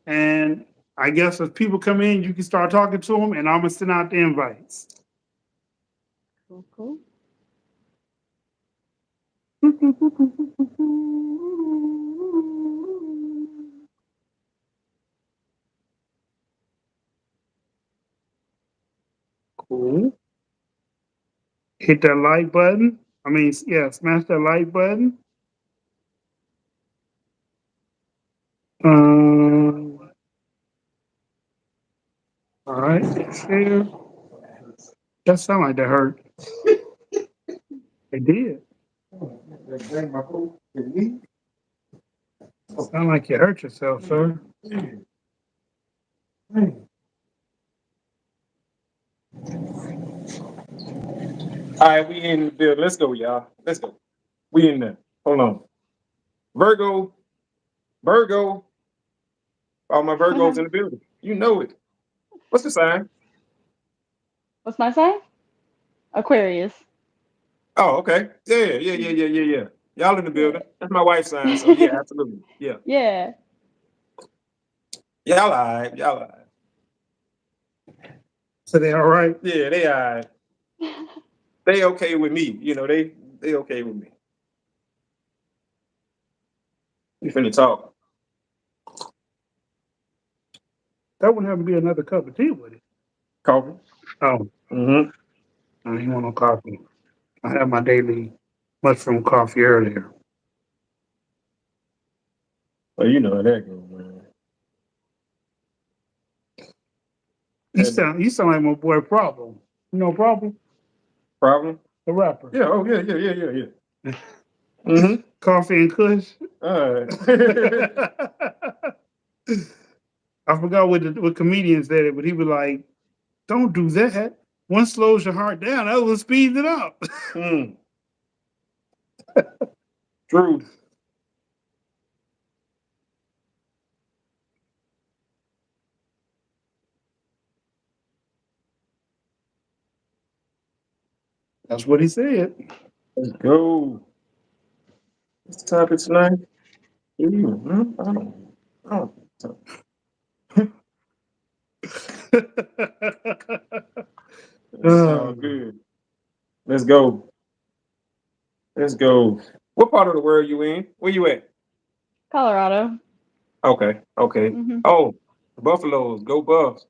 And I guess if people come in, you can start talking to them, and I'm gonna send out the invites. Cool, cool. Cool. Hit that like button. I mean, yeah, smash that like button. Um, all right, share. That sound like that hurt. It did. Sound like you hurt yourself, sir. All right, we in the building. Let's go, y'all. Let's go. We in there. Hold on. Virgo, Virgo. All my Virgos in the building. You know it. What's the sign? What's my sign? Aquarius. Oh, okay. Yeah. Y'all in the Yeah. building. That's my wife's sign. So yeah, absolutely. Yeah. Yeah. Y'all all right. Y'all all right. So they all right. Yeah, they all right. They okay with me. You know, they okay with me. We finna talk. That would have to be another cup of tea with it. Coffee. Oh, Mm-hmm. I ain't want no coffee. I had my daily mushroom coffee earlier. Well, you know how that goes, man. You sound like my boy Problem. You know Problem, Problem? the rapper. Yeah, oh yeah. Mm-hmm. Coffee and Kush. All right. I forgot what comedian said it, but he was like, "Don't do that. One slows your heart down, the other one speeds it up." mm. True. That's what he said. Let's go. What's the topic tonight? I don't think so. It's all Um, good. Let's go. Let's go. What part of the world you in? Where you at? Colorado. Okay. Hmm. Oh, Buffaloes. Go Buffs.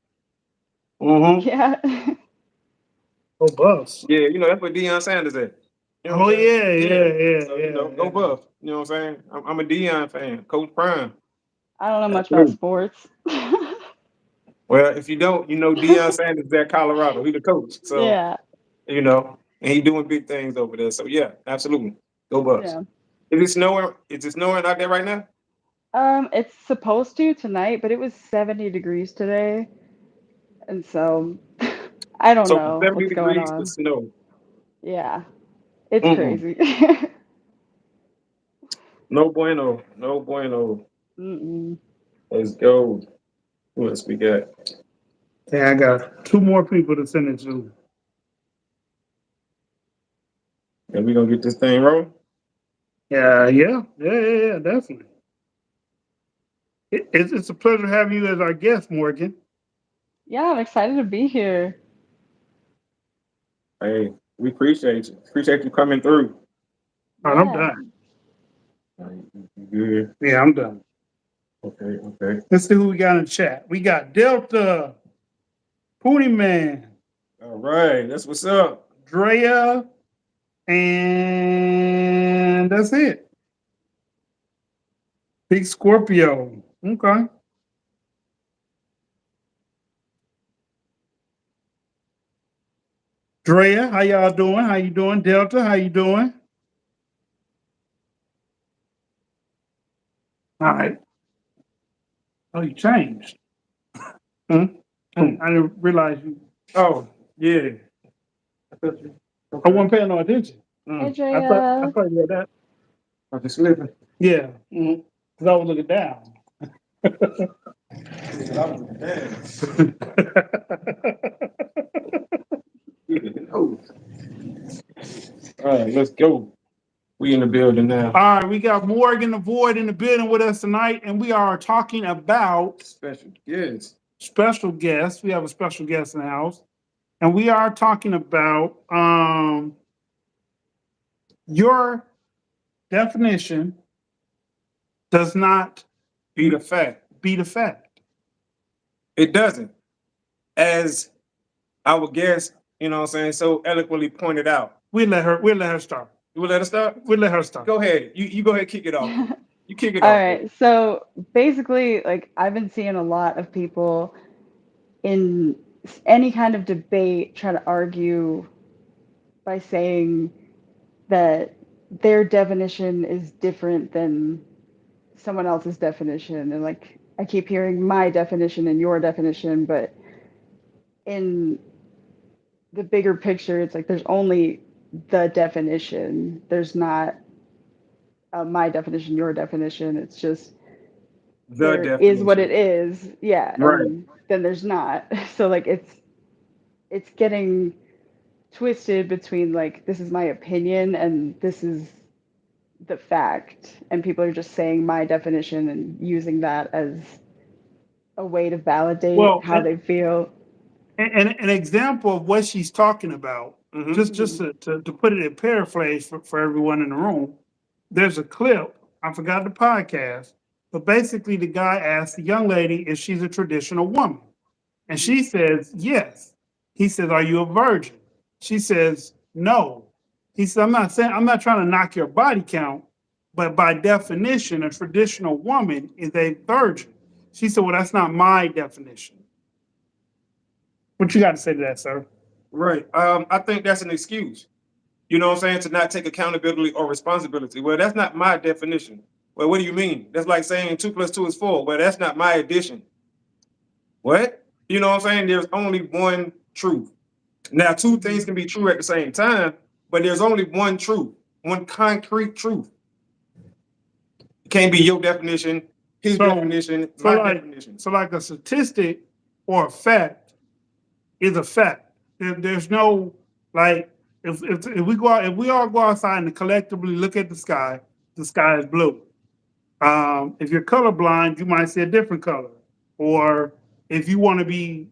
Mm-hmm. Yeah. oh, bus. Yeah, you know, that's what Deion Sanders at. You know what Oh I'm saying? yeah, Yeah. yeah, yeah, So, you yeah, know, go yeah. Buffs. You know what I'm saying? I'm a Deion fan. Coach Prime. I don't know much about Absolutely. sports. Well, if you don't, you know Deion Sanders is at Colorado. He the coach. So, Yeah. you know, and he doing big things over there. So yeah, absolutely. Go Buffs. Yeah. Is it snowing? Is it snowing out there right now? It's supposed to tonight, but it was 70 degrees today, and so I don't So from know 70 what's going degrees to on. snow. Yeah, it's Mm-mm. crazy. No bueno. No bueno. Mm-mm. Let's go. Who else we got? Yeah, I got two more people to send it to. And we gonna get this thing rolling. Yeah, definitely. It's a pleasure having you as our guest, Morgan. Yeah, I'm excited to be here. Hey, we appreciate you. Appreciate you coming through. All right, I'm Yeah. done. All right, you good. Yeah, I'm done. Okay. Let's see who we got in the chat. We got Delta, Poonie Man, All right, that's what's up. Drea, and that's it. Big Scorpio. Okay. Drea, how y'all doing? How you doing? Delta, how you doing? All right. Oh, you changed. Hmm? I didn't realize you. Oh, yeah. I thought you. I Okay. wasn't paying no attention. Hey, I Drea. thought you had that. I just slipping. Yeah. Because I was looking down. I was damn. Oh. All right, let's go. We in the building now. All right, we got Morgan the Void in the building with us tonight, and we are talking about Special guest. special guests. We have a special guest in the house, and we are talking about your definition does not Be the fact. beat a fact. It doesn't. As our guest, you know what I'm saying, so eloquently pointed out. We'll let her start. You will let us start? We'll let her start. Go ahead. You go ahead, kick it off. You kick it All off. right. So basically, like, I've been seeing a lot of people in any kind of debate try to argue by saying that their definition is different than someone else's definition. And like, I keep hearing my definition and your definition, but in the bigger picture, it's like there's only the definition. There's not my definition, your definition. It's just The there is what definition. it is. Yeah. Right. And then there's not. So like it's getting twisted between like this is my opinion and this is the fact. And people are just saying my definition and using that as a way to validate Well, how they feel. And an example of what she's talking about, Mhm. just to put it in paraphrase for everyone in the room, there's a clip, I forgot the podcast, but basically the guy asked the young lady if she's a traditional woman. And she says, yes. He says, are you a virgin? She says, no. He said, I'm not trying to knock your body count, but by definition, a traditional woman is a virgin. She said, well, that's not my definition. What you got to say to that, sir? Right. I think that's an excuse. You know what I'm saying? To not take accountability or responsibility. Well, that's not my definition. Well, what do you mean? That's like saying 2 + 2 is 4. Well, that's not my addition. What? You know what I'm saying? There's only one truth. Now, two things can be true at the same time, but there's only one truth, one concrete truth. It can't be your definition, his So- definition, so my like- definition. So like a statistic or a fact is a fact. There's no like if we go out, if we all go outside and collectively look at the sky is blue. If you're colorblind, you might see a different color. Or if you want to be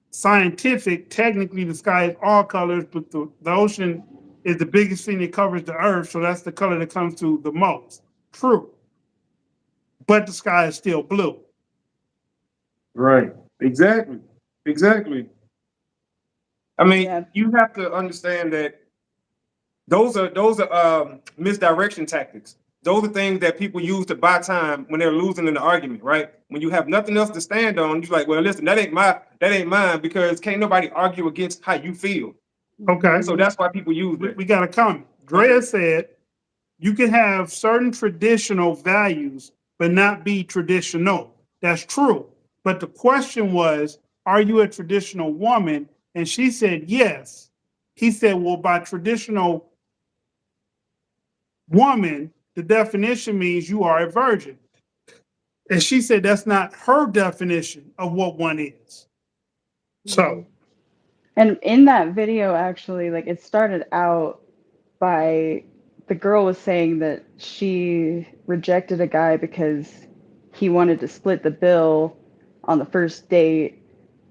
scientific, technically the sky is all colors, but the ocean is the biggest thing that covers the earth, so that's the color that comes to the most. True. But the sky is still blue. Right. Exactly. Exactly. I mean, Yeah. you have to understand that those are misdirection tactics. Those are things that people use to buy time when they're losing in the argument, right? When you have nothing else to stand on, you're like, well, listen, that ain't mine, because can't nobody argue against how you feel. Okay. So that's why people use it. We got a comment. Drea said, you can have certain traditional values, but not be traditional. That's true. But the question was, are you a traditional woman? And she said, yes. He said, well, by traditional woman, the definition means you are a virgin. And she said, that's not her definition of what one is. So, And in that video, actually, like it started out by the girl was saying that she rejected a guy because he wanted to split the bill on the first date.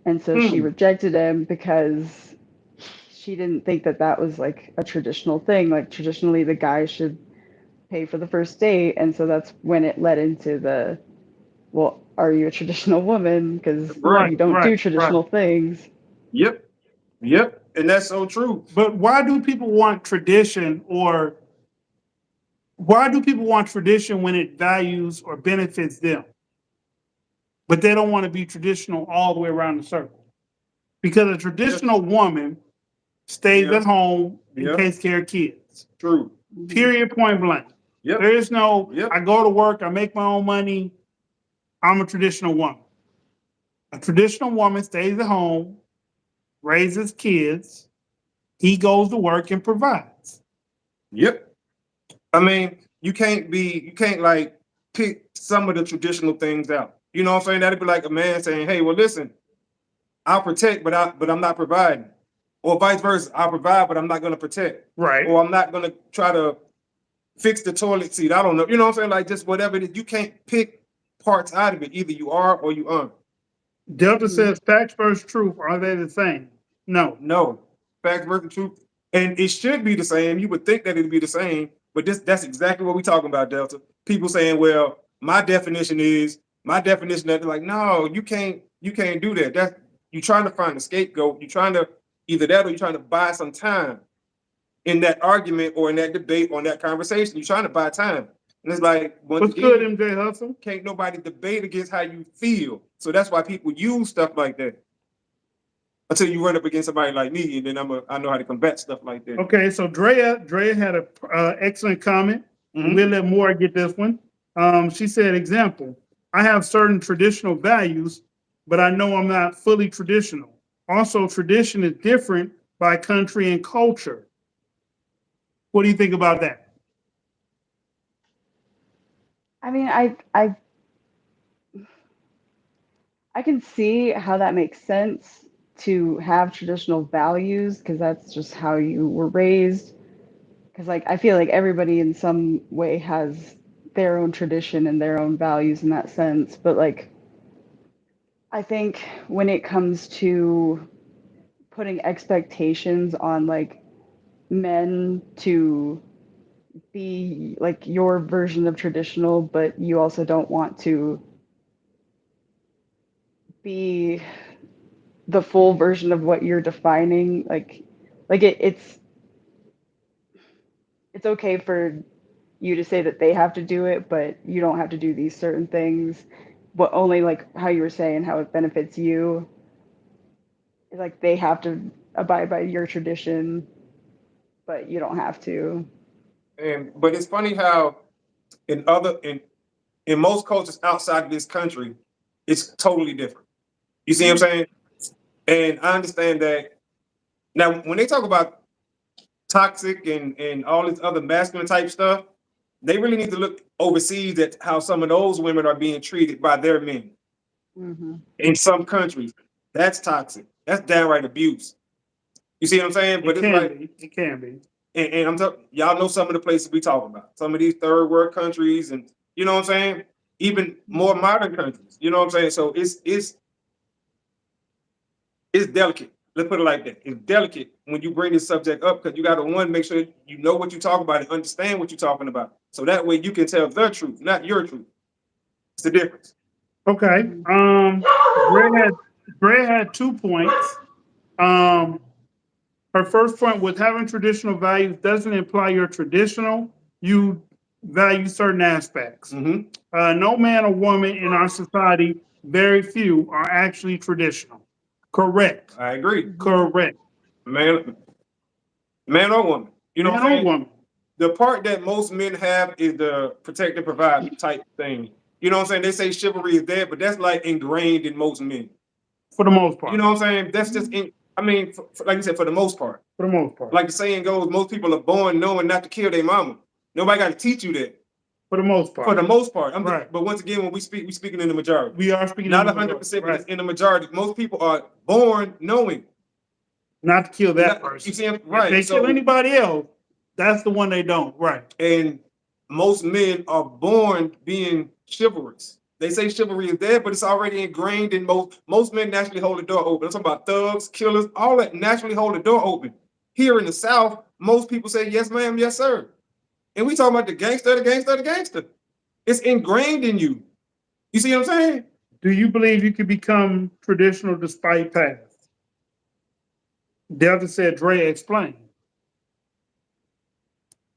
And so she rejected him because she didn't think that that was like a traditional thing. Like traditionally, the guy should pay for the first date. And so that's when it led into the, well, are you a traditional woman? Because you don't do traditional things. Yep. Yep. And that's so true. but why do people want tradition, or why do people want tradition when it values or benefits them? But they don't want to be traditional all the way around the circle. Because a traditional woman stays Yeah. at home and Yeah. takes care of kids. True. Period, point blank. Yep. There is no, Yep. I go to work, I make my own money, I'm a traditional woman. A traditional woman stays at home, raises kids, he goes to work and provides. Yep. I mean, you can't like pick some of the traditional things out. You know what I'm saying? That'd be like a man saying, hey, well, listen, I'll protect, but I'm not providing. Or vice versa. I'll provide, but I'm not going to protect. Right. Or I'm not going to try to fix the toilet seat. I don't know. You know what I'm saying? Like just whatever it is. You can't pick parts out of it. Either you are or you aren't. Delta Mhm. says facts versus truth. Are they the same? No. No. Facts versus truth. And it should be the same. You would think that it'd be the same, but that's exactly what we're talking about, Delta. People saying, well, my definition that like, no, you can't do that. That you're trying to find a scapegoat. You're trying to either that or you're trying to buy some time in that argument or in that debate or in that conversation. You're trying to buy time. And it's like, once What's good, MJ Hustle? can't nobody debate against how you feel. So that's why people use stuff like that. Until you run up against somebody like me, and then I know how to combat stuff like that. Okay, so Drea had a excellent comment. Mhm. We'll let Moore get this one. She said, example, I have certain traditional values, but I know I'm not fully traditional. Also, tradition is different by country and culture. What do you think about that? I mean, I can see how that makes sense to have traditional values because that's just how you were raised. Because like I feel like everybody in some way has their own tradition and their own values in that sense. But like I think when it comes to putting expectations on like men to be like your version of traditional, but you also don't want to be the full version of what you're defining, like it's okay for you to say that they have to do it, but you don't have to do these certain things, but only like how you were saying how it benefits you. Like they have to abide by your tradition, but you don't have to. But it's funny how in most cultures outside of this country, it's totally different. You see what I'm saying? And I understand that now when they talk about toxic and all this other masculine type stuff, they really need to look overseas at how some of those women are being treated by their men Hmm. in some countries. That's toxic. That's downright abuse. You see what I'm saying? But It it's can like, be. It can be. and I'm talking, y'all know some of the places we talking about. Some of these third world countries, and you know what I'm saying? Even more modern countries. You know what I'm saying? So it's delicate. Let's put it like that. It's delicate when you bring this subject up because you got to one make sure you know what you're talking about and understand what you're talking about. So that way you can tell the truth, not your truth. It's the difference. Okay. Drea had 2 points. Her first point was having traditional values doesn't imply you're traditional. You value certain aspects. Mhm. No man or woman in our society, very few, are actually traditional. Correct. I agree. Correct. Man, man or woman. You know what Man I'm or saying? woman. The part that most men have is the protect and provide type thing. You know what I'm saying? They say chivalry is dead, but that's like ingrained in most men. For the most part. You know what I'm saying? That's just like you said, for the most part. For the most part. Like the saying goes, most people are born knowing not to kill their mama. Nobody got to teach you that. For the most part. For the most part. Right. But once again, when we speaking in the majority. We are speaking Not in the 100%, but right. it's in the majority. Most people are born knowing. Not to kill that You person. see, If right? they kill anybody else, that's the one they don't. Right. And most men are born being chivalrous. They say chivalry is dead, but it's already ingrained in most men naturally hold the door open. I'm talking about thugs, killers, all that naturally hold the door open. Here in the South, most people say yes, ma'am, yes, sir. And we talking about the gangster, the gangster, the gangster. It's ingrained in you. You see what I'm saying? Do you believe you can become traditional despite past? Delta said, Dre, explain.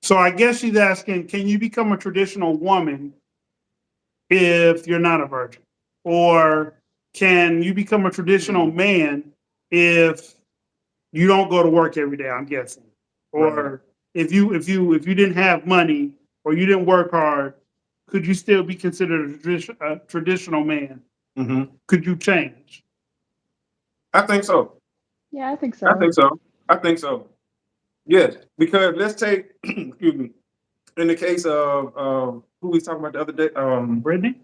So I guess she's asking, can you become a traditional woman if you're not a virgin? Or can you become a traditional man if you don't go to work every day, I'm guessing? Or Right. if you didn't have money or you didn't work hard, could you still be considered a traditional man? Mm-hmm. Could you change? I think so. Yeah, I think so. I think so. I think so. Yes, because let's take, excuse me, in the case of who we talking about the other day, Brittany?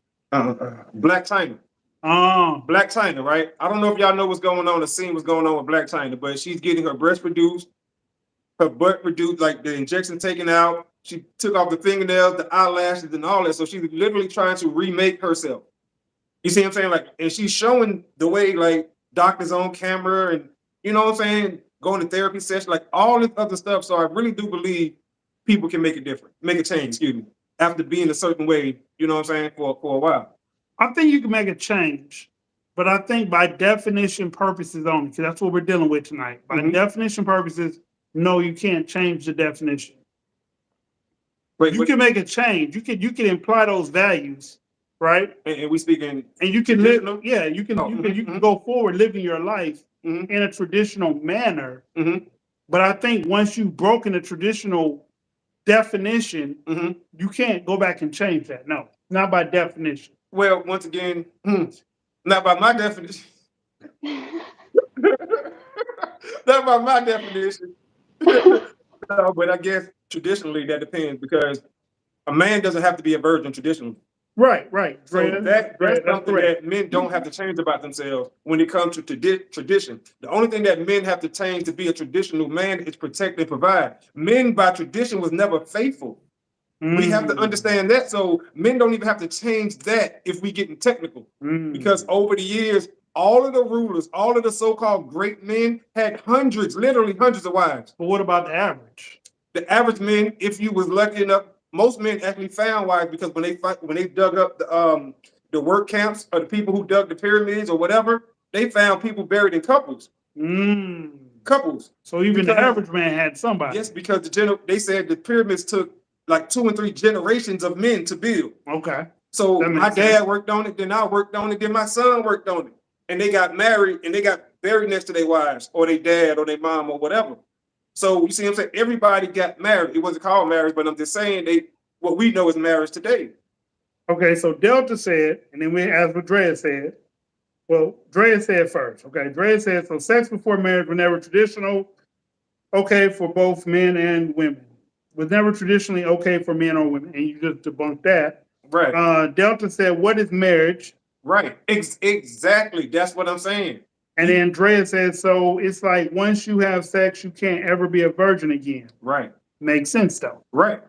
Black China. Oh, Black China, right? I don't know if y'all know what's going on, the scene what's going on with Black China, but she's getting her breast reduced, her butt reduced, like the injection taken out, She took off the fingernails, the eyelashes, and all that. So she's literally trying to remake herself. You see what I'm saying? Like, and she's showing the way, like, doctors on camera and, you know what I'm saying, going to therapy session, like all this other stuff. So I really do believe people can make a change, excuse me, after being a certain way, you know what I'm saying, for a while. I think you can make a change, but I think by definition purposes only, because that's what we're dealing with tonight. By Mhm. definition purposes, no, you can't change the definition. Wait, You can make a change. You can imply those values, right? and we speaking, And you can live. traditional? Yeah, you can Oh, you can mhm, go forward living your life mhm, in a traditional manner. mhm, But I think once you've broken the traditional definition, mhm. you can't go back and change that. No, not by definition. Well, once again, not by my definition. Not by my definition. No, but I guess traditionally that depends because a man doesn't have to be a virgin traditionally. Right, right. So Dre, that's that's something correct. that men don't have to change about themselves when it comes to tradition. The only thing that men have to change to be a traditional man is protect and provide. Men by tradition was never faithful. We have to Mm, understand that. So men don't even have to change that if we getting technical. Because mm. over the years, all of the rulers, all of the so-called great men had hundreds, literally hundreds of wives. But what about the average? The average men, if you was lucky enough, most men actually found wives because when they dug up the work camps or the people who dug the pyramids or whatever, they found people buried in couples. Mm. Couples. So even the Because average man had somebody. yes, because they said the pyramids took like 2 and 3 generations of men to build. Okay. So That my makes dad sense. worked on it, then I worked on it, then my son worked on it. And they got married and they got buried next to their wives or their dad or their mom or whatever. So you see what I'm saying? Everybody got married. It wasn't called marriage, but I'm just saying what we know is marriage today. Okay, so Delta said, and then we asked what Drea said. Well, Drea said first. Okay, Drea said, so sex before marriage was never traditional, okay for both men and women. Was never traditionally okay for men or women, and you just debunked that. Right. Delta said, what is marriage? Right. Exactly. That's what I'm saying. And then Drea said, so it's like once you have sex, you can't ever be a virgin again. Right. Makes sense though. Right.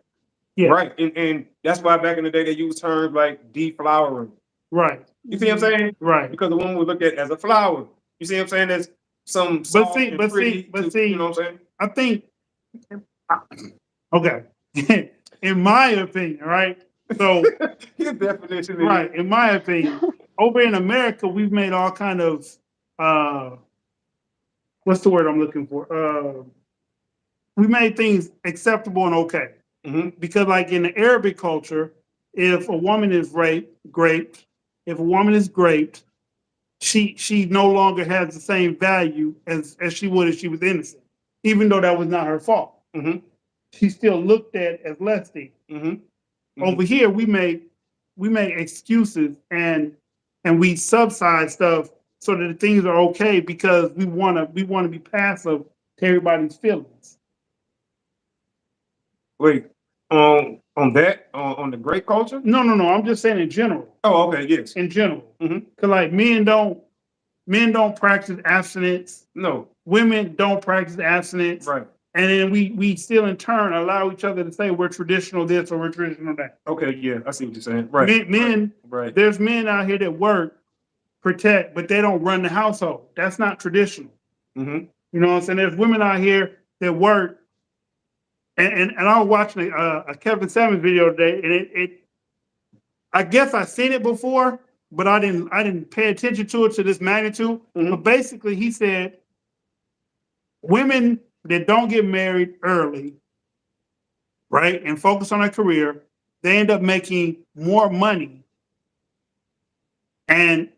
Yeah. Right. And that's why back in the day they used terms like deflowering. Right. You see what I'm saying? Right. Because the woman was looked at as a flower. You see what I'm saying? There's some soft and pretty, you know what I'm saying? I think, okay, in my opinion, right? So, His definition is right, in my opinion, over in America, we've made all kind of, what's the word I'm looking for? We made things acceptable and okay. Mhm. Because like in the Arabic culture, if a woman is raped, if a woman is raped, she no longer has the same value as she would if she was innocent, even though that was not her fault. Mhm. She's still looked at as less than. Mhm. Over here, we make excuses and we subsidize stuff so that things are okay because we want to be passive to everybody's feelings. Wait, on that, on the great culture? No, I'm just saying in general. Oh, okay, yes. In general, Mhm. because like men don't practice abstinence. No, Women don't practice abstinence. right. And then we still in turn allow each other to say we're traditional this or we're traditional that. Okay, yeah, I see what you're saying. Right. Men, Right. there's men out here that work, protect, but they don't run the household. That's not traditional. Mhm. You know what I'm saying? There's women out here that work, and I was watching a Kevin Samuels video today, and it I guess I seen it before, but I didn't pay attention to it to this magnitude. Mhm. But basically, he said women that don't get married early, right, and focus on their career, they end up making more money and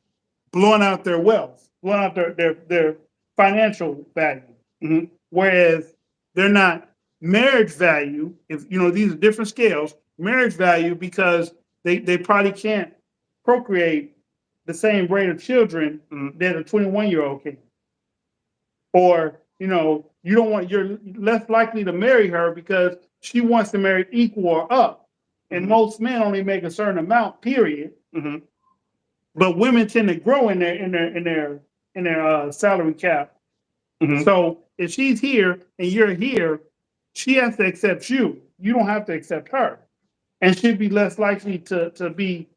blowing out their wealth, blowing out their financial value. Mhm. Whereas they're not marriage value, if you know these are different scales, marriage value because they probably can't procreate the same rate of children Mhm. that a 21-year-old can. Or, you know, you're less likely to marry her because she wants to marry equal or up. And Mhm. most men only make a certain amount, period. Mhm. But women tend to grow in their salary cap. Mhm. So if she's here and you're here, she has to accept you. you don't have to accept her, and she'd be less likely to be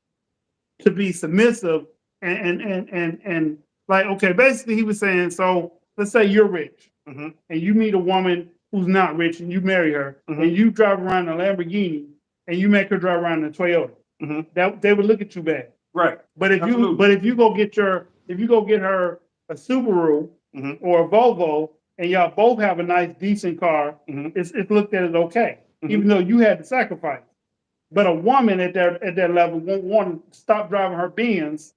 submissive and like, okay, basically he was saying, so let's say you're rich Mhm. and you meet a woman who's not rich and you marry her Mhm. and you drive around in a Lamborghini and you make her drive around in a Toyota. Mhm. That they would look at you bad. Right. But if Absolutely. if you go get her a Subaru Mhm. or a Volvo and y'all both have a nice decent car, Mhm. it's looked at as okay, Mhm. even though you had to sacrifice. But a woman at that level won't want to stop driving her Benz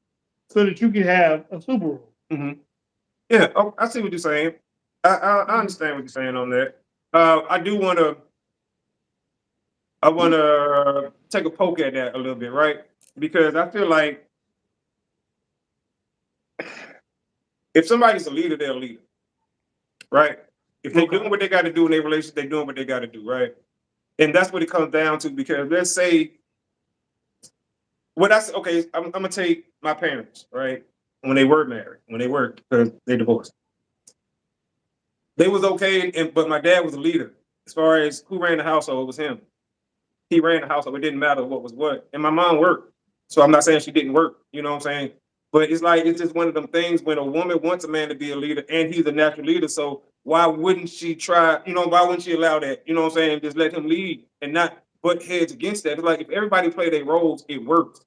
so that you can have a Subaru. Mhm. Yeah. Oh, I see what you're saying. I understand what you're saying on that. I wanna take a poke at that a little bit, right? Because I feel like if somebody's a leader, they're a leader, right? If they're Okay. doing what they got to do in their relationship, they're doing what they got to do, right? And that's what it comes down to. Because let's say okay, I'm gonna take my parents, right? When they were married, when they were because they divorced, they was okay, but my dad was a leader as far as who ran the household. It was him. He ran the household. It didn't matter what was what. And my mom worked. So I'm not saying she didn't work, you know what I'm saying? But it's like, it's just one of them things when a woman wants a man to be a leader and he's a natural leader. So why wouldn't she try, why wouldn't she allow that? You know what I'm saying? Just let him lead and not butt heads against that. It's like, if everybody play their roles, it works.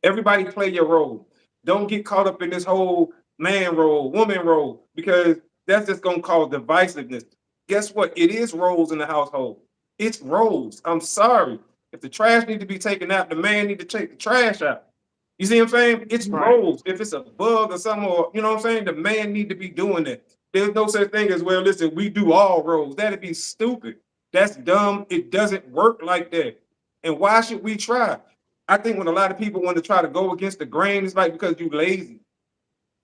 Everybody play your role. Don't get caught up in this whole man role, woman role, because that's just gonna cause divisiveness. Guess what? It is roles in the household. It's roles. I'm sorry. If the trash need to be taken out, the man need to take the trash out. You see what I'm saying? It's Right. roles. If it's a bug or something, or you know what I'm saying, the man need to be doing that. There's no such thing as, well, listen, we do all roles. That'd be stupid. That's dumb. It doesn't work like that. And why should we try? I think when a lot of people want to try to go against the grain, it's like because you lazy.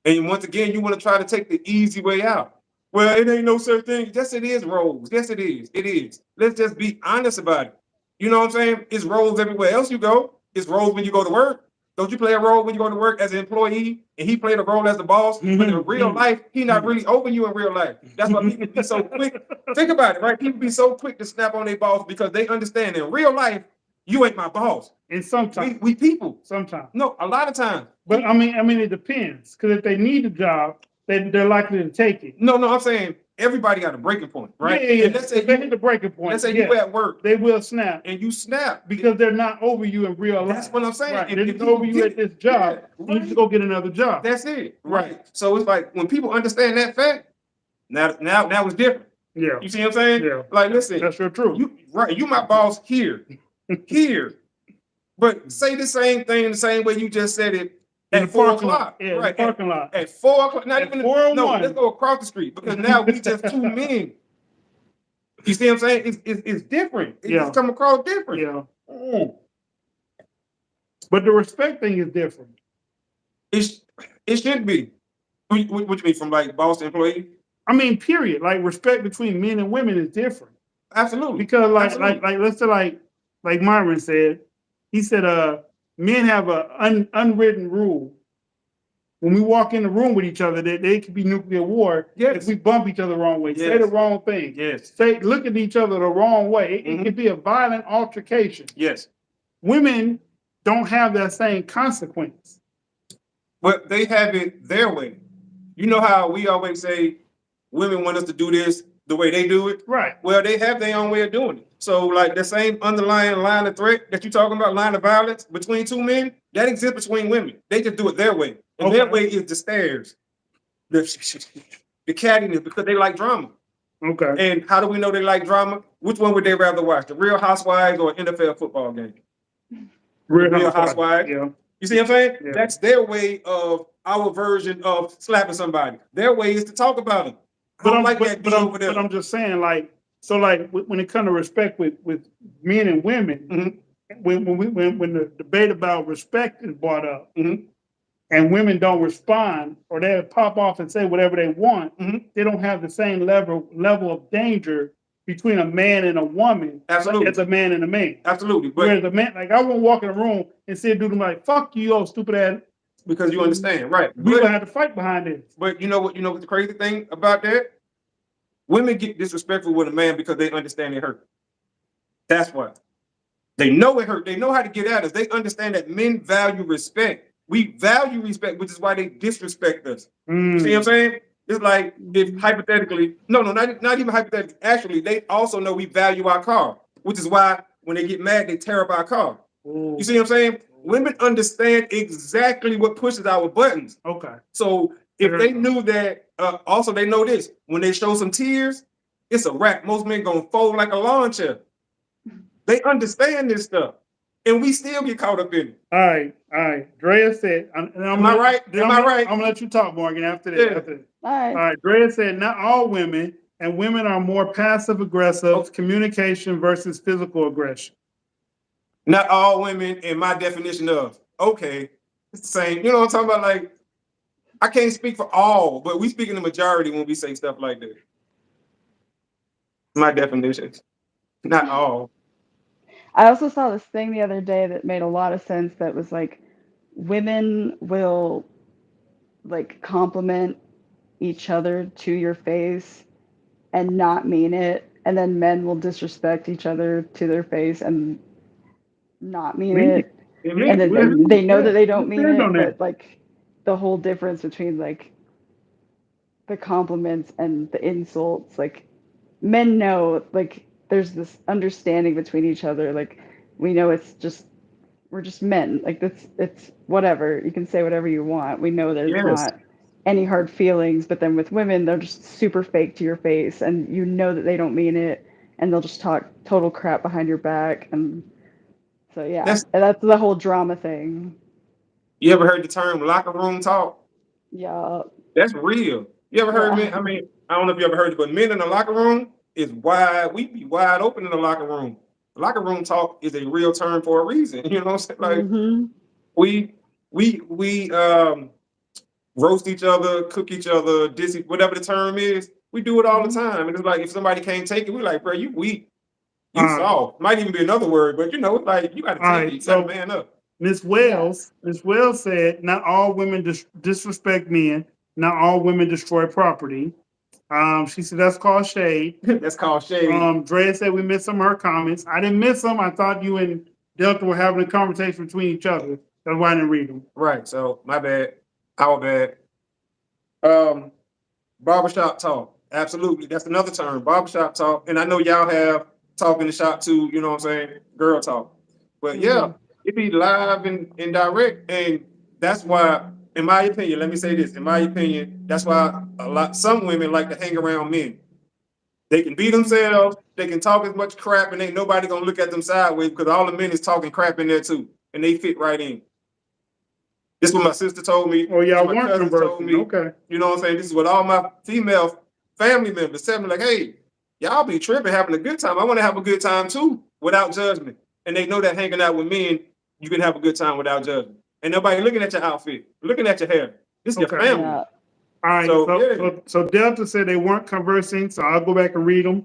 And once again, you want to try to take the easy way out. Well, it ain't no such thing. Yes, it is roles. Yes, it is. It is. Let's just be honest about it. You know what I'm saying? It's roles everywhere else you go. It's roles when you go to work. Don't you play a role when you go to work as an employee and he played a role as the boss? But in real life, he not really over you in real life. That's why people be so quick. Think about it, right? People be so quick to snap on their boss because they understand in real life, you ain't my boss. And sometimes, We people. sometimes. No, a lot of times. But I mean, it depends. Because if they need a job, they're likely to take it. No, I'm saying everybody got a breaking point, right? Yeah, yeah. And let's say If they hit the breaking point, let's say yes, you at work they will snap and you snap because they're not over you in real life. That's what I'm saying. Right. If- They're if just over people you get at this job. yeah, You just go get another job. That's it. Right. Right. So it's like when people understand that fact, now it's different. Yeah. You see what I'm saying? Yeah. Like, listen, That's your truth. you my boss here. Here. But say the same thing the same way you just said it In at the 4 parking lot. o'clock. Yeah, in the Right. parking lot. At 4 o'clock. Not At even 4:01. let's go across the street because now we just two men. You see what I'm saying? It's different. It Yeah. just come across different. Yeah. Mm. But the respect thing is different. It should be. What you mean, from like boss to employee? I mean, period. Like respect between men and women is different. Absolutely. Because Absolutely. let's say like Myron said, he said men have a unwritten rule. When we walk in the room with each other, that they could be nuclear war Yes. if we bump each other the wrong way, say Yes. the wrong thing, Yes. look at each other the wrong way. It Mhm. could be a violent altercation. Yes. Women don't have that same consequence. But they have it their way. You know how we always say women want us to do this the way they do it? Right. Well, they have their own way of doing it. So, like the same underlying line of threat that you're talking about, line of violence between two men, that exists between women. They just do it their way. And their Okay. way is the stairs, the cattiness, because they like drama. Okay. And how do we know they like drama? Which one would they rather watch, the Real Housewives or an NFL football game? Real Housewives. Yeah. You see what I'm saying? Yeah. That's their way of our version of slapping somebody. Their way is to talk about them. I don't like that deal over there. But I'm just saying, like, so like when it comes to respect with men and women, Mhm. when the debate about respect is brought up, Mhm. and women don't respond or they pop off and say whatever they want, Mhm. they don't have the same level of danger between a man and a woman Absolutely. as a man and a man. Absolutely. Whereas But a man, like I won't walk in a room and see a dude like, "Fuck you, old stupid ass." because you understand, right? We gonna But, have to fight behind this. but you know what the crazy thing about that? Women get disrespectful with a man because they understand they hurt. That's why. They know it hurt. They know how to get at us. They understand that men value respect. We value respect, which is why they disrespect us. You see what I'm saying? It's like if hypothetically, not even hypothetically. Actually, they also know we value our car, which is why when they get mad, they tear up our car. You see what I'm saying? Women understand exactly what pushes our buttons. Okay. So if they knew that, also they know this: when they show some tears, it's a wrap. Most men gonna fold like a lawn chair. They understand this stuff, and we still get caught up in it. All right. Drea said, Am I right? Am I right? I'm gonna let you talk, Morgan, after that. Yeah. After that. All All right. right. Drea said, not all women, and women are more passive aggressive, communication versus physical aggression. Not all women, in my definition of okay, it's the same. You know what I'm talking about? Like, I can't speak for all, but we speak in the majority when we say stuff like that. My definition, not all. I also saw this thing the other day that made a lot of sense that was like women will like compliment each other to your face and not mean it, and then men will disrespect each other to their face and not mean it, and then they know that they don't mean it, but like the whole difference between like the compliments and the insults, like men know like there's this understanding between each other, like we know it's just we're just men, like it's whatever, you can say whatever you want, we know there's Yes. not any hard feelings, but then with women they're just super fake to your face and you know that they don't mean it and they'll just talk total crap behind your back. And so yeah, That's that's the whole drama thing. you ever heard the term locker room talk? Yeah. That's real. You ever heard Yeah. me? I mean, I don't know if you ever heard it, but men in the locker room is wide. We be wide open in the locker room. Locker room talk is a real term for a reason. You know what I'm saying? Like Mm-hmm. we roast each other, cook each other, whatever the term is. We do it all the time. And it's like if somebody can't take it, we're like, bro, you weak. You soft. Might even be another word, but you know, like you gotta take it. You gotta man up. Miss Wells said, not all women disrespect men, not all women destroy property. She said that's called shade. That's called shade. Drea said we missed some of her comments. I didn't miss them. I thought you and Delta were having a conversation between each other. That's why I didn't read them. Right. So my bad. Our bad. Barbershop talk. Absolutely. That's another term. Barbershop talk. And I know y'all have talk in the shop too, you know what I'm saying? Girl talk. But yeah, it be live and direct. And that's why, in my opinion, let me say this, in my opinion, that's why some women like to hang around men. They can be themselves, they can talk as much crap, and ain't nobody gonna look at them sideways because all the men is talking crap in there too. And they fit right in. This is what my sister told me. Oh, y'all my weren't cousin told conversing. me. Okay. You know what I'm saying? This is what all my female family members said me, like, hey, y'all be tripping, having a good time. I want to have a good time too, without judgment. And they know that hanging out with men, you can have a good time without judgment. And nobody looking at your outfit, looking at your hair. This is your family. Yeah. All right. So Delta said they weren't conversing. So I'll go back and read them.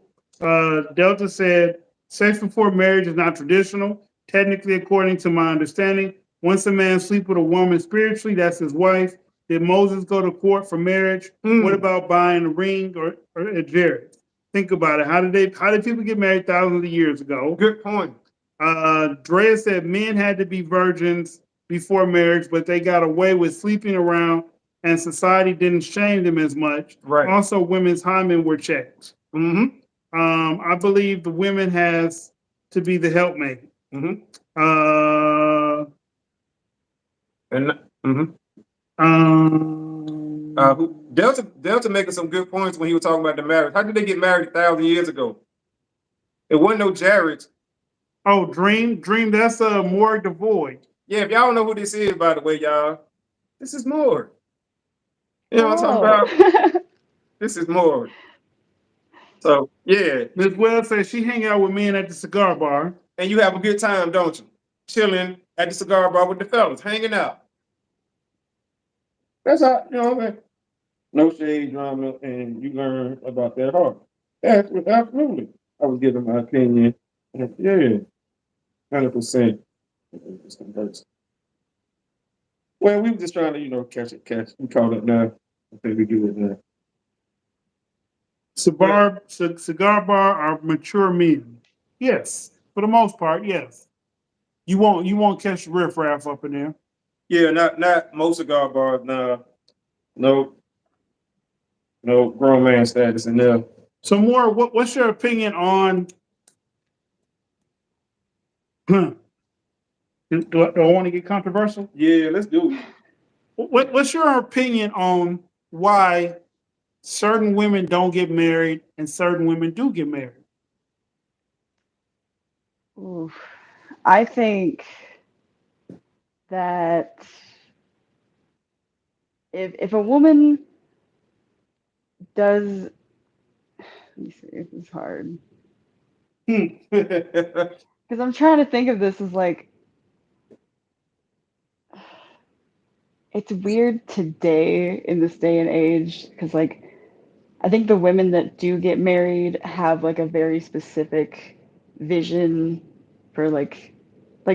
Delta said sex before marriage is not traditional. Technically, according to my understanding, once a man sleeps with a woman spiritually, that's his wife. Did Moses go to court for marriage? What about buying a ring or a Jared? Think about it. How did people get married thousands of years ago? Good point. Drea said men had to be virgins before marriage, but they got away with sleeping around and society didn't shame them as much. Right. Also, women's hymen were checked. Mm-hmm. I believe the women has to be the helpmate. Mm-hmm. Delta making some good points when he was talking about the marriage. How did they get married 1,000 years ago? It wasn't no Jared. Oh, Dream, that's a Morg the Void. Yeah, if y'all don't know who this is, by the way, y'all, this is Morg. You know what I'm talking about? This is Morg. So yeah. Ms. Wells says she hang out with men at the cigar bar. And you have a good time, don't you? Chilling at the cigar bar with the fellas, hanging out. That's how, you know what I mean? No shade drama, and you learn about their heart. Absolutely. I was giving my opinion. Yeah, 100%. Well, we were just trying to, catch. We caught up now. I think we do it now. Cigar bar are mature men. Yes. For the most part, yes. You won't catch riffraff up in there. Yeah, not most cigar bars. No, no grown man status in there. So more, what's your opinion on do I want to get controversial? Yeah, let's do it. What's your opinion on why certain women don't get married and certain women do get married? Oof. I think that if a woman does, let me see, this is hard because I'm trying to think of this as like it's weird today in this day and age because like I think the women that do get married have like a very specific vision for like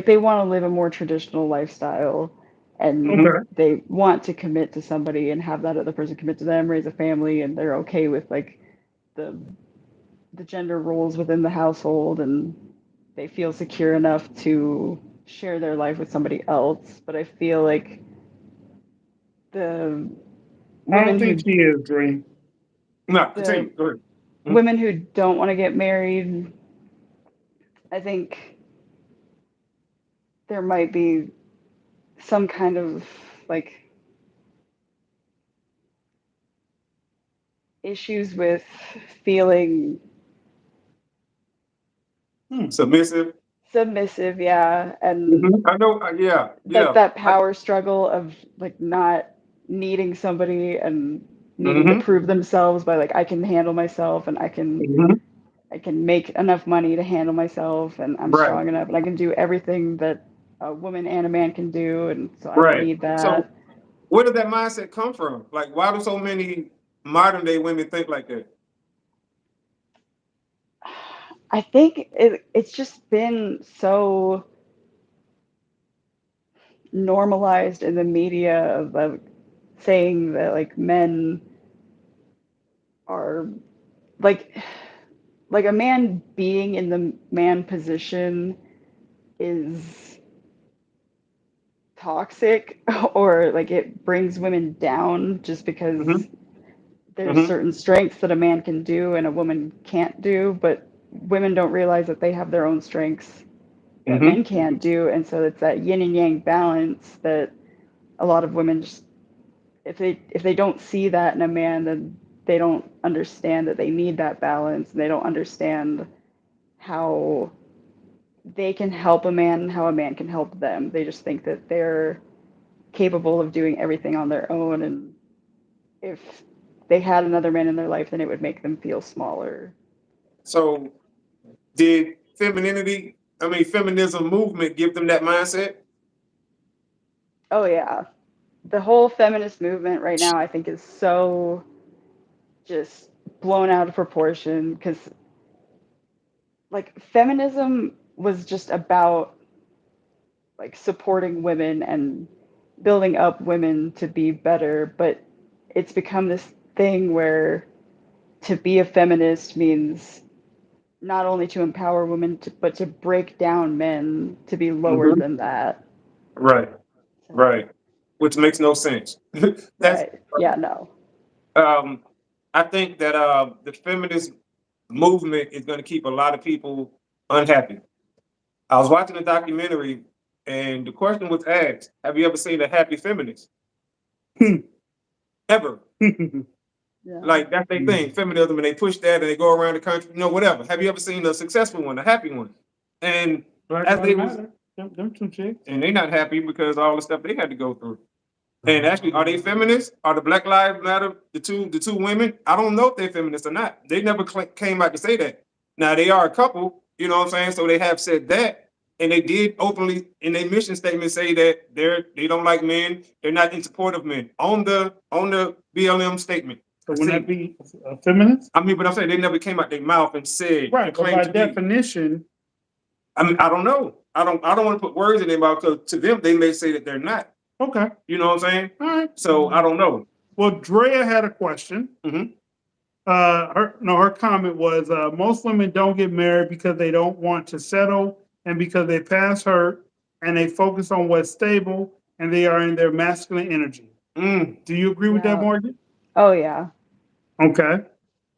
they want to live a more traditional lifestyle and Okay. they want to commit to somebody and have that other person commit to them, raise a family, and they're okay with like the the gender roles within the household and they feel secure enough to share their life with somebody else. But I feel like the I don't women think who she is, Dream. No, the continue. Go ahead. women who don't want to get married, I think there might be some kind of like issues with feeling Submissive. submissive, yeah, and I know. Yeah, like yeah. that power struggle of like not needing somebody and needing to Mm-hmm. prove themselves by like I can handle myself and I can make enough money to handle myself and I'm Right, strong enough and I can do everything that a woman and a man can do and so I don't right. need So, that. where did that mindset come from? Like, why do so many modern day women think like that? I think it's just been so normalized in the media of saying that like men are like like a man being in the man position is toxic or like it brings women down just because Mm-hmm. there's Mm-hmm. certain strengths that a man can do and a woman can't do, but women don't realize that they have their own strengths that Mm-hmm. men can't do, and so it's that yin and yang balance that a lot of women just if they don't see that in a man, then they don't understand that they need that balance and they don't understand how they can help a man and how a man can help them. They just think that they're capable of doing everything on their own. And if they had another man in their life, then it would make them feel smaller. So, did feminism movement give them that mindset? Oh, yeah. The whole feminist movement right now, I think, is so just blown out of proportion because, like, feminism was just about like supporting women and building up women to be better, but it's become this thing where to be a feminist means not only to empower women but to break down men to be lower Mm-hmm. than that. Right, So, right. Which makes no sense. That's right. Yeah, no. um. I think that the feminist movement is going to keep a lot of people unhappy. I was watching a documentary, and the question was asked: have you ever seen a happy feminist? Ever? Yeah. Like that's their thing, feminism, and they push that, and they go around the country, whatever. Have you ever seen a successful one, a happy one? And Black as Lives they was, Matter. Them two chicks. and they not happy because all the stuff they had to go through. And actually, are they feminists? Are the Black Lives Matter the two women? I don't know if they're feminists or not. They never came out to say that. Now they are a couple, you know what I'm saying? So they have said that, and they did openly in their mission statement say that they don't like men. They're not in support of men on the BLM statement. So I wouldn't that see. be a feminist? I mean, but I'm saying they never came out their mouth and said Right, and but claimed by to be. definition, I mean, I don't know. I don't want to put words in their mouth because to them they may say that they're not. okay, You know what I'm saying? all right. So I don't know. Well, Drea had a question. Mhm. her comment was most women don't get married because they don't want to settle and because they pass hurt and they focus on what's stable and they are in their masculine energy. Do you agree with that, Yeah. Morgan? Oh yeah. Okay.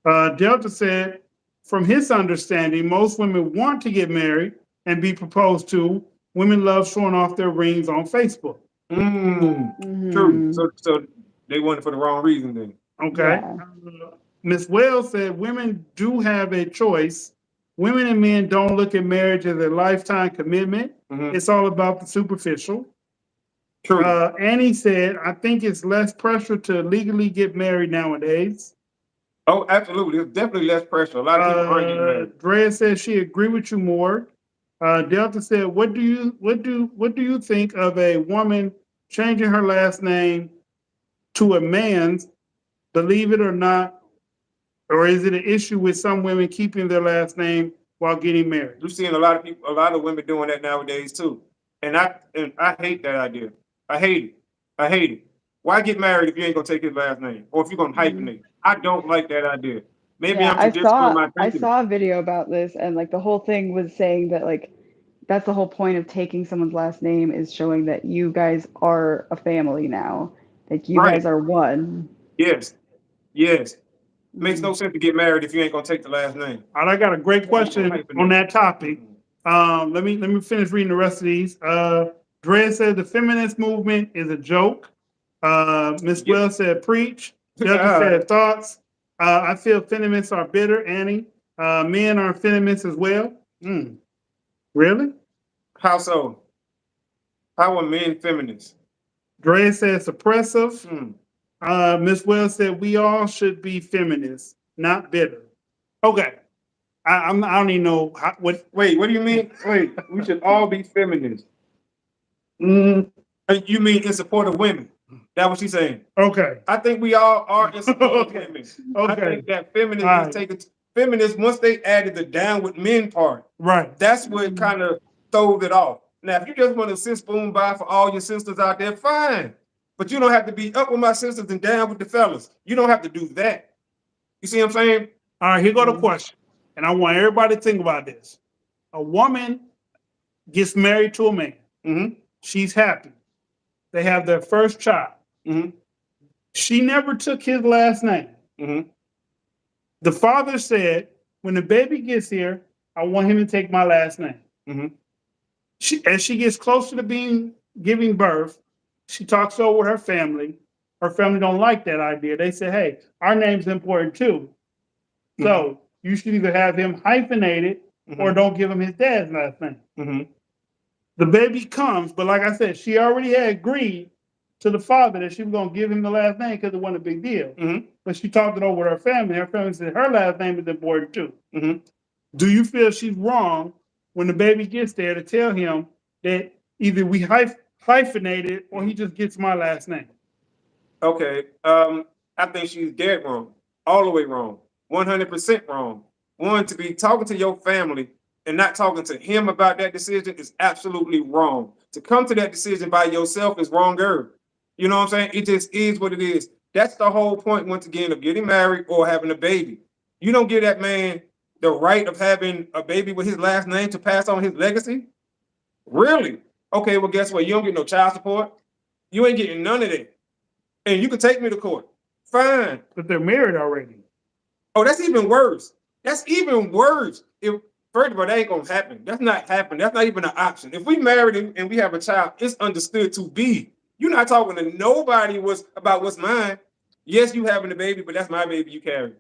Delta said, from his understanding, most women want to get married and be proposed to. Women love showing off their rings on Facebook. True. Hmm. So they want it for the wrong reason then. Okay. Yeah. Miss Wells said women do have a choice. Women and men don't look at marriage as a lifetime commitment. Mhm. It's all about the superficial. True. Annie said, I think it's less pressure to legally get married nowadays. Oh, absolutely. There's definitely less pressure. A lot of people aren't getting married. Drea said she agreed with you more. Delta said, what do you think of a woman changing her last name to a man's, believe it or not, or is it an issue with some women keeping their last name while getting married? You're seeing a lot of people, a lot of women doing that nowadays too. And I hate that idea. I hate it. I hate it. Why get married if you ain't gonna take his last name? Or if you're gonna hyphenate? I don't like that idea. Maybe Yeah, I'm traditional in my I thinking. saw a video about this, and like the whole thing was saying that like that's the whole point of taking someone's last name is showing that you guys are a family now. Like you Right. guys are one. Yes. Yes. Makes Mhm. no sense to get married if you ain't gonna take the last name. All right, I got a great question on that topic. Let me finish reading the rest of these. Dre said the feminist movement is a joke. Miss Yep. Wells said preach. Delta said thoughts. I feel feminists are bitter, Annie. Men are feminists as well. Really? How so? How are men feminists? Dre said suppressive. Hmm. Miss Wells said we all should be feminists, not bitter. Okay. I don't even know what. Wait, what do you mean? Wait, we should all be feminists. And you mean in support of women? That's what she's saying. Okay. I think we all are in support of Okay. women. Okay. I think that feminists All right. just take it. Feminists, once they added the down with men part, Right. that's what kind of throws it off. Now, if you just want to sis boom by for all your sisters out there, fine. But you don't have to be up with my sisters and down with the fellas. You don't have to do that. You see what I'm saying? All right, here go the question. And I want everybody to think about this. A woman gets married to a man. Mm-hmm. She's happy. They have their first child. Mm-hmm. She never took his last name. Mm-hmm. The father said, when the baby gets here, I want him to take my last name. Mm-hmm. As she gets closer to giving birth, she talks over with her family. Her family don't like that idea. They say, hey, our name's important too. So you should either have him hyphenated or don't give him his dad's last name. Mm-hmm. The baby comes, but like I said, she already had agreed to the father that she was going to give him the last name because it wasn't a big deal. Mm-hmm. But she talked it over with her family. Her family said her last name is important too. Mm-hmm. Do you feel she's wrong when the baby gets there to tell him that either we hyphenated or he just gets my last name? Okay. I think she's dead wrong. All the way wrong. 100% wrong. One, to be talking to your family and not talking to him about that decision is absolutely wrong. To come to that decision by yourself is wronger. You know what I'm saying? It just is what it is. That's the whole point, once again, of getting married or having a baby. You don't give that man the right of having a baby with his last name to pass on his legacy? Really? Okay, well, guess what? You don't get no child support. You ain't getting none of that. And you can take me to court. Fine. But they're married already. Oh, that's even worse. That's even worse. If first of all, that ain't gonna happen. That's not happening. That's not even an option. If we married and we have a child, it's understood to be. You're not talking to nobody about what's mine. Yes, you having a baby, but that's my baby you carry.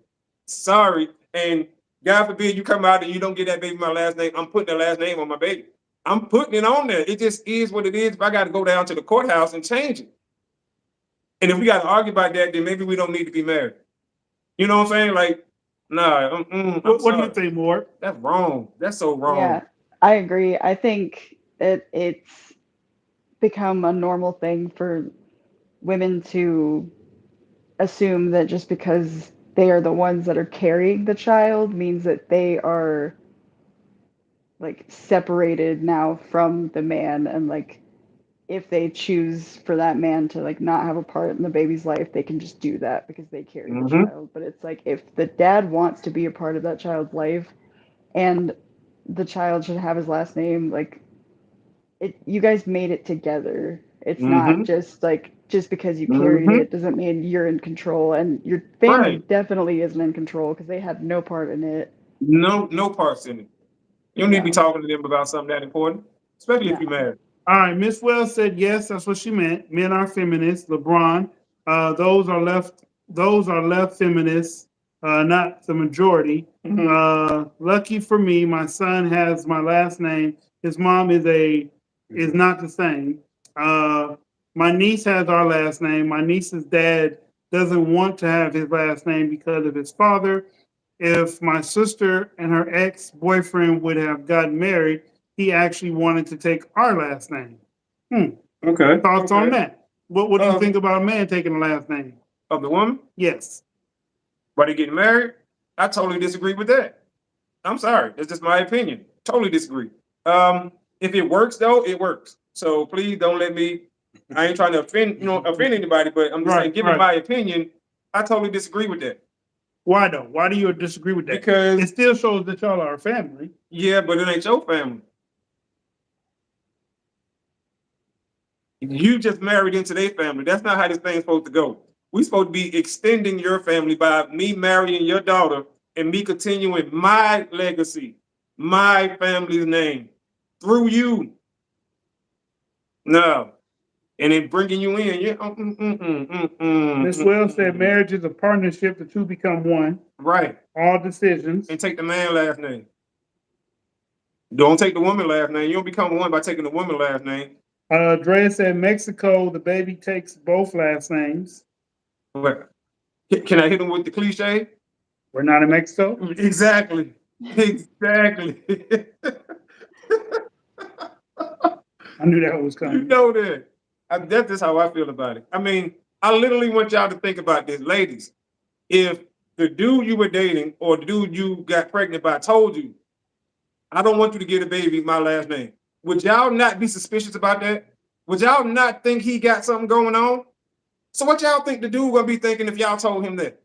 Sorry. And God forbid you come out and you don't get that baby my last name. I'm putting the last name on my baby. I'm putting it on there. It just is what it is. If I got to go down to the courthouse and change it. And if we got to argue about that, then maybe we don't need to be married. You know what I'm saying? Like, nah. What do you think, Mort? That's wrong. That's so wrong. Yeah, I agree. I think that it's become a normal thing for women to assume that just because they are the ones that are carrying the child means that they are like separated now from the man and like if they choose for that man to like not have a part in the baby's life, they can just do that because they carry the Mhm. child. But it's like if the dad wants to be a part of that child's life and the child should have his last name, like you guys made it together. It's not Mhm. just like just because you carried Mhm. it doesn't mean you're in control, and your family Right. definitely isn't in control because they had no part in it. No parts in it. You don't need to be No, talking to them about something that important, especially if no. you're married. All right, Miss Wells said yes, that's what she meant. Men are feminists. LeBron, those are left. Those are left feminists, not the majority. Mhm. Lucky for me, my son has my last name. His mom is not the same. Uh, my niece has our last name. My niece's dad doesn't want to have his last name because of his father. If my sister and her ex boyfriend would have gotten married, he actually wanted to take our last name. Hmm. Okay. Thoughts on Okay. that? What do you Um, think about a man taking the last name? of the woman, Yes. why they getting married? I totally disagree with that. I'm sorry. It's just my opinion. Totally disagree. If it works though, it works. So please don't let me. I ain't trying to offend anybody, but I'm just saying, Right, given right. my opinion, I totally disagree with that. Why though? Why do you disagree with that? It Because still shows that y'all are a family. yeah, but it ain't your family. You just married into their family. That's not how this thing's supposed to go. We supposed to be extending your family by me marrying your daughter and me continuing my legacy, my family's name through you. No, and then bringing you in. Yeah, Miss Wells said marriage is a partnership. The two become one. right. All decisions. And take the man last name. Don't take the woman last name. You don't become one by taking the woman last name. Drea said Mexico, the baby takes both last names. But can I hit him with the cliche? We're not in Mexico. Exactly. Exactly. I knew that was You coming. know that. That's just how I feel about it. I mean, I literally want y'all to think about this, ladies. If the dude you were dating or the dude you got pregnant by told you, I don't want you to get a baby my last name, would y'all not be suspicious about that? Would y'all not think he got something going on? So what y'all think the dude gonna be thinking if y'all told him that?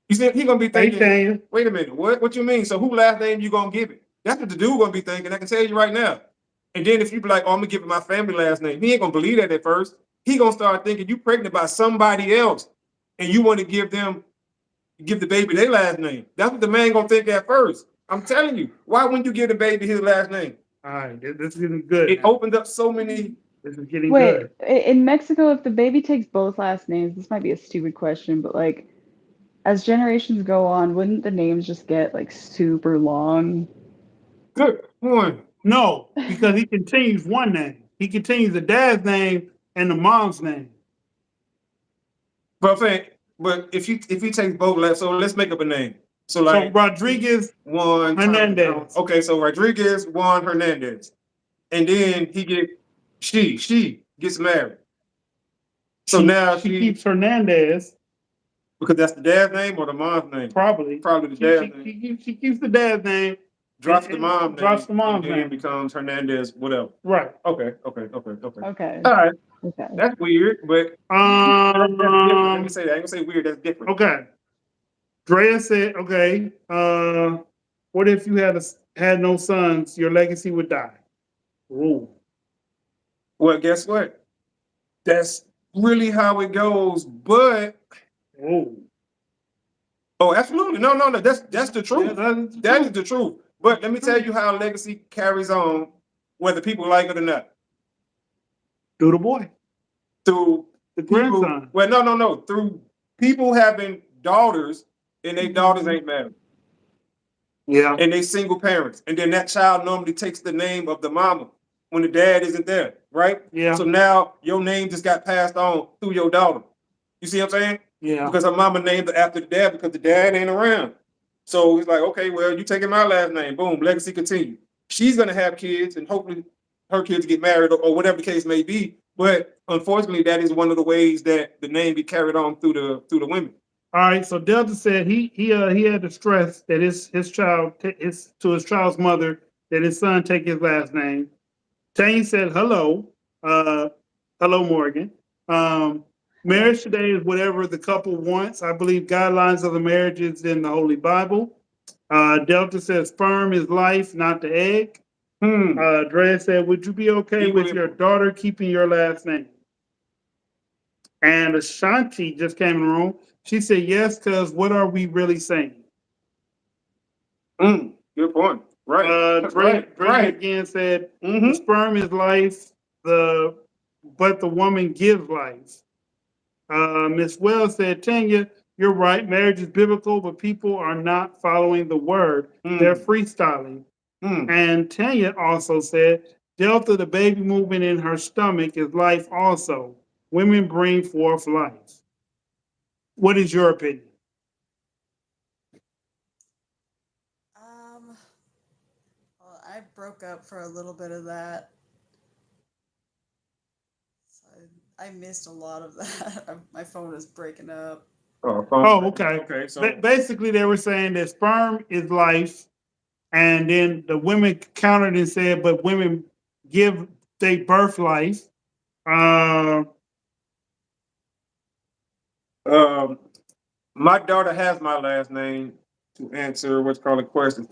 You see, he gonna be Hey, thinking, Tanya. wait a minute, what you mean? So who last name you gonna give it? That's what the dude gonna be thinking. I can tell you right now. And then if you be like, oh, I'm gonna give it my family last name, he ain't gonna believe that at first. He gonna start thinking you pregnant by somebody else, and you want to give the baby their last name. That's what the man gonna think at first. I'm telling you, why wouldn't you give the baby his last name? All right, this is getting good. It opened up so many. This is getting Wait, good. in Mexico, if the baby takes both last names, this might be a stupid question, but like as generations go on, wouldn't the names just get like super long? Good one. No, because he continues one name. He continues the dad's name and the mom's name. But I'm saying, but if you take both last, so let's make up a name. So So like Rodriguez Juan Hernandez. Okay, so Rodriguez Juan Hernandez, and then she gets married. So now she keeps Hernandez. because that's the dad's name or the mom's name. Probably the dad's name. she keeps the dad's name. Drops and the mom drops name. the mom's and then name. becomes Hernandez. Whatever. Right. Okay. Okay. All right. Okay. That's weird, but that's different. Let me Um. say that. I ain't gonna say weird. That's different. Okay. Drea said, okay. What if you had no sons? Your legacy would die. Ooh. Well, guess what? That's really how it goes. But Ooh. oh, absolutely. No. That's the truth. Yeah, That is the truth. But let me tell you how legacy carries on, whether people like it or not. through the boy, Through the people, grandson. well, no. Through people having daughters and their daughters ain't married. Yeah. And they single parents. And then that child normally takes the name of the mama when the dad isn't there, right? Yeah. So now your name just got passed on through your daughter. You see what I'm saying? Yeah. Because her mama named her after the dad because the dad ain't around. So it's like, okay, well, you taking my last name. Boom, legacy continue. She's gonna have kids and hopefully her kids get married or whatever the case may be. But unfortunately, that is one of the ways that the name be carried on through the women. All right. So Delta said he had to stress that his child his child's mother that his son take his last name. Tane said hello. Hello, Morgan. Um, Hello. Marriage today is whatever the couple wants. I believe guidelines of the marriage is in the Holy Bible. Delta says sperm is life, not the egg. Hmm. Dre said, would you be okay with your Equilibrium. daughter keeping your last name? And Ashanti just came in the room. She said, yes, because what are we really saying? Good point. Right. Dre Right. again said, the Mm-hmm. sperm is life, but the woman gives life. Miss Wells said, Tanya, you're right. Marriage is biblical, but people are not following the word. They're freestyling. And Tanya also said, Delta, the baby movement in her stomach, is life also. Women bring forth life. What is your opinion? Um, well, I broke up for a little bit of that. So I missed a lot of that. My phone is breaking up. Oh, okay. Okay. So Basically, they were saying that sperm is life, and then the women countered and said, but women they birth life. Uh, my daughter has my last name to answer what's called a question.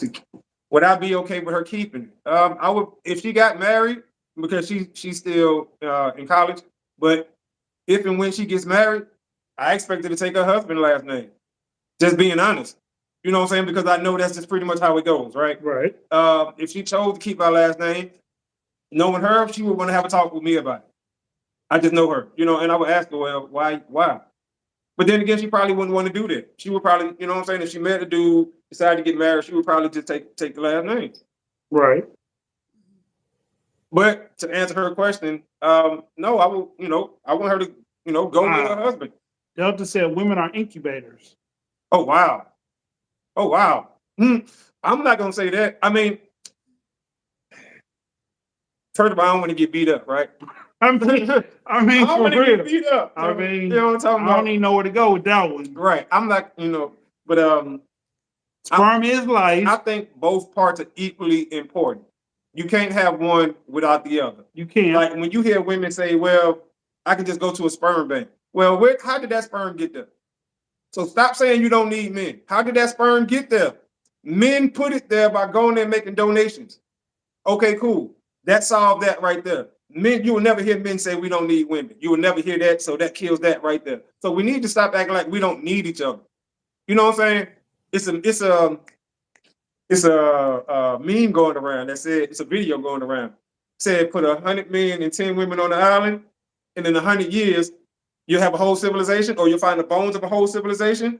Would I be okay with her keeping it? I would if she got married because she's still in college. But if and when she gets married, I expect her to take her husband's last name. Just being honest. You know what I'm saying? Because I know that's just pretty much how it goes, right? right. If she chose to keep our last name, knowing her, she would want to have a talk with me about it. I just know her, and I would ask her, well, why? But then again, she probably wouldn't want to do that. She would probably, you know what I'm saying? If she met a dude, decided to get married, she would probably just take the last name. Right. But to answer her question, no, I will, I want her to, go with her husband. Delta said women are incubators. Oh wow. Oh wow. I'm not gonna say that. I mean, first of all, I don't want to get beat up, right? I mean, I don't for want to real. get beat up. I mean, you know what I'm talking I about? don't even know where to go with that one. Right. I'm not, but Sperm is life. I think both parts are equally important. You can't have one without the other. You can't. Like when you hear women say, well, I can just go to a sperm bank. Well, how did that sperm get there? So stop saying you don't need men. How did that sperm get there? Men put it there by going there and making donations. Okay, cool. That solved that right there. Men, you will never hear men say we don't need women. You will never hear that, so that kills that right there. So we need to stop acting like we don't need each other. You know what I'm saying? It's a meme going around that said it's a video going around. Said put 100 men and 10 women on the island, and in 100 years you'll have a whole civilization, or you'll find the bones of a whole civilization.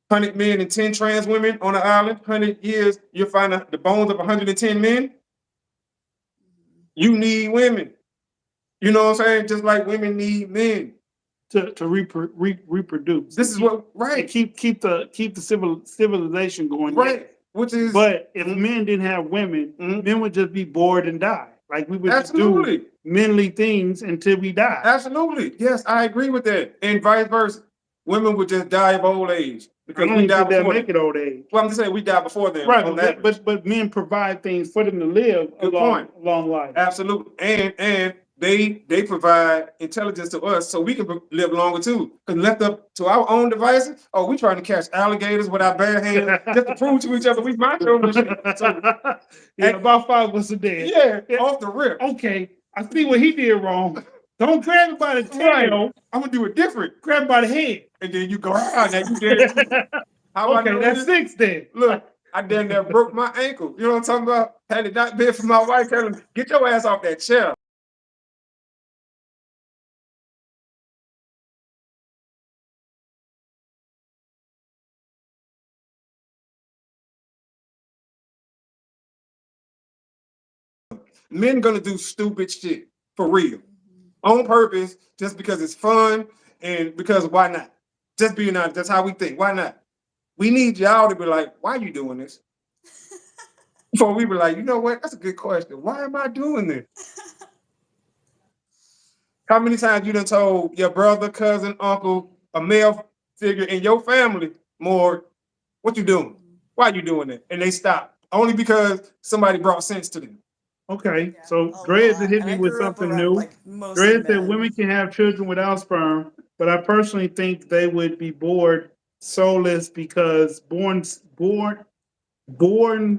100 men and 10 trans women on the island. 100 years you'll find the bones of 110 men. You need women. You know what I'm saying? Just like women need men to reproduce. This is what right. Keep the civilization going. Right. Which is, but if men didn't have women, men would just be bored and die. Like we would just do manly things until we die. Absolutely. Yes, I agree with that. And vice versa. Women would just die of old age because we die before make it old age. Well, I'm just saying we die before them. Right, but men provide things for them to live a long life. Absolutely. And they provide intelligence to us so we can live longer too. Because left up to our own devices, we trying to catch alligators with our bare hands just to prove to each other we macho and shit. So about 5 of us a day. Yeah, off the rip. Okay, I see what he did wrong. Don't grab him by the tail. Right. I'm gonna do it different. Grab him by the head. And then you go, now you did it. How okay, that's 6 then. Look, I damn near broke my ankle. You know what I'm talking about? Had it not been for my wife telling me, get your ass off that chair. Men gonna do stupid shit for real. On purpose, just because it's fun and because why not? Just being honest, that's how we think. Why not? We need y'all to be like, why are you doing this? Before we be like, you know what? That's a good question. Why am I doing this? How many times you done told your brother, cousin, uncle, a male figure in your family more, what you doing? Why you doing it? And they stop. Only because somebody brought sense to them. Okay, Yeah, so a Dre just lot. hit And me I with grew up something around new. like mostly Dre said women men. can have children without sperm, but I personally think they would be soulless because born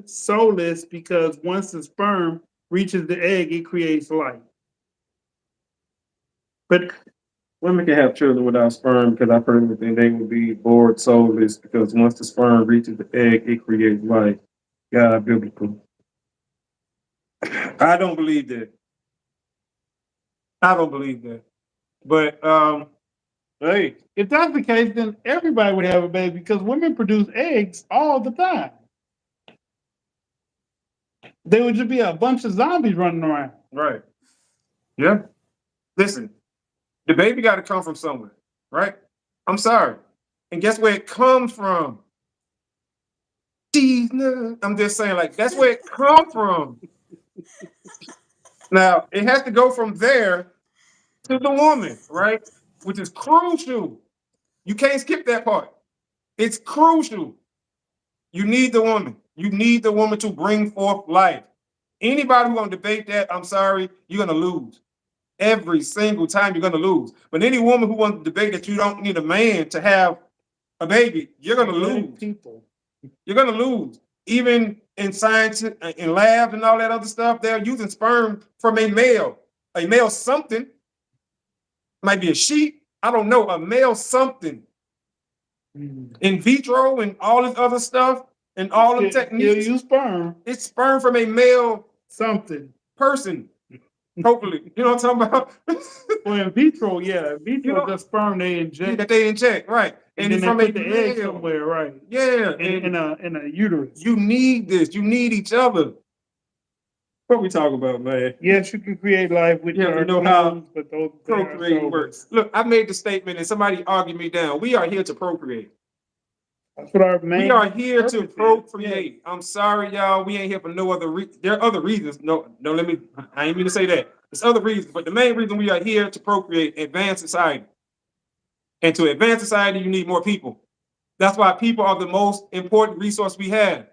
soulless because once the sperm reaches the egg, it creates life. But Women can have children without sperm because I personally think they would be bored soulless because once the sperm reaches the egg, it creates life. God, biblical. I don't believe that. I don't believe that. But hey, if that's the case, then everybody would have a baby because women produce eggs all the time. There would just be a bunch of zombies running around. right. Yeah. Listen, the baby got to come from somewhere, right? I'm sorry. And guess where it comes from? Jesus. I'm just saying, like, that's where it comes from. Now, it has to go from there to the woman, right? Which is crucial. You can't skip that part. It's crucial. You need the woman. You need the woman to bring forth life. Anybody who's gonna debate that, I'm sorry, you're gonna lose. Every single time you're gonna lose. But any woman who wants to debate that you don't need a man to have a baby, you're gonna lose. People. You're gonna lose. Even in science, in labs and all that other stuff, they're using sperm from a male. A male something. Might be a sheep. I don't know. A male something. In vitro and all this other stuff and all the techniques. use sperm. It's sperm from a male Something. person. Hopefully. You know what I'm talking about? Well, in vitro, yeah. In vitro, You know- the sperm they inject. that they inject, right. And then it's they from put a the egg male. somewhere, right? Yeah. In a uterus. You need this. You need each other. What we talking about, man? Yes, you can create life with You have to your know how clones, but those they are Procreating works. soulless. Look, I made the statement and somebody argued me down. We are here to procreate. That's what our main We are here to purpose is. procreate. I'm sorry, y'all. We ain't here for no other reason. There are other reasons. No, let me. I ain't mean to say that. There's other reasons, but the main reason we are here to procreate, advance society. And to advance society, you need more people. That's why people are the most important resource we have.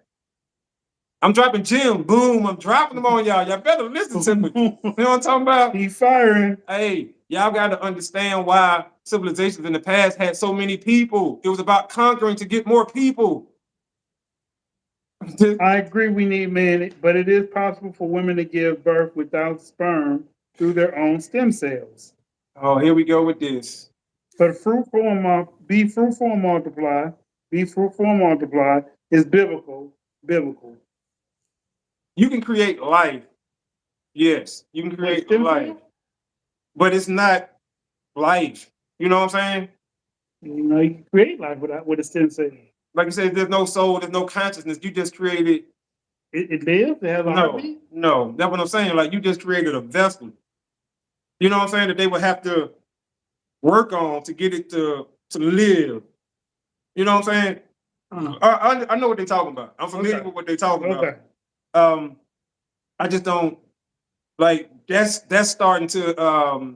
I'm dropping gems. Boom. I'm dropping them on y'all. Y'all better listen to me. You know what I'm talking about? He's firing. Hey, y'all got to understand why civilizations in the past had so many people. It was about conquering to get more people. I agree we need men, but it is possible for women to give birth without sperm through their own stem cells. Oh, here we go with this. But be fruitful and multiply, be fruitful and multiply is biblical. Biblical. You can create life. Yes, you can create stem life, cells? but it's not life. You know what I'm saying? You know, you can create life with a stem cell. Like you said, there's no soul, there's no consciousness. You just created. It lives. It has a heartbeat. No, that's what I'm saying. Like you just created a vessel. You know what I'm saying? That they would have to work on to get it to live. You know what I'm saying? I know what they're talking about. I'm familiar Okay. with what they're talking Okay. about. I just don't like that's starting to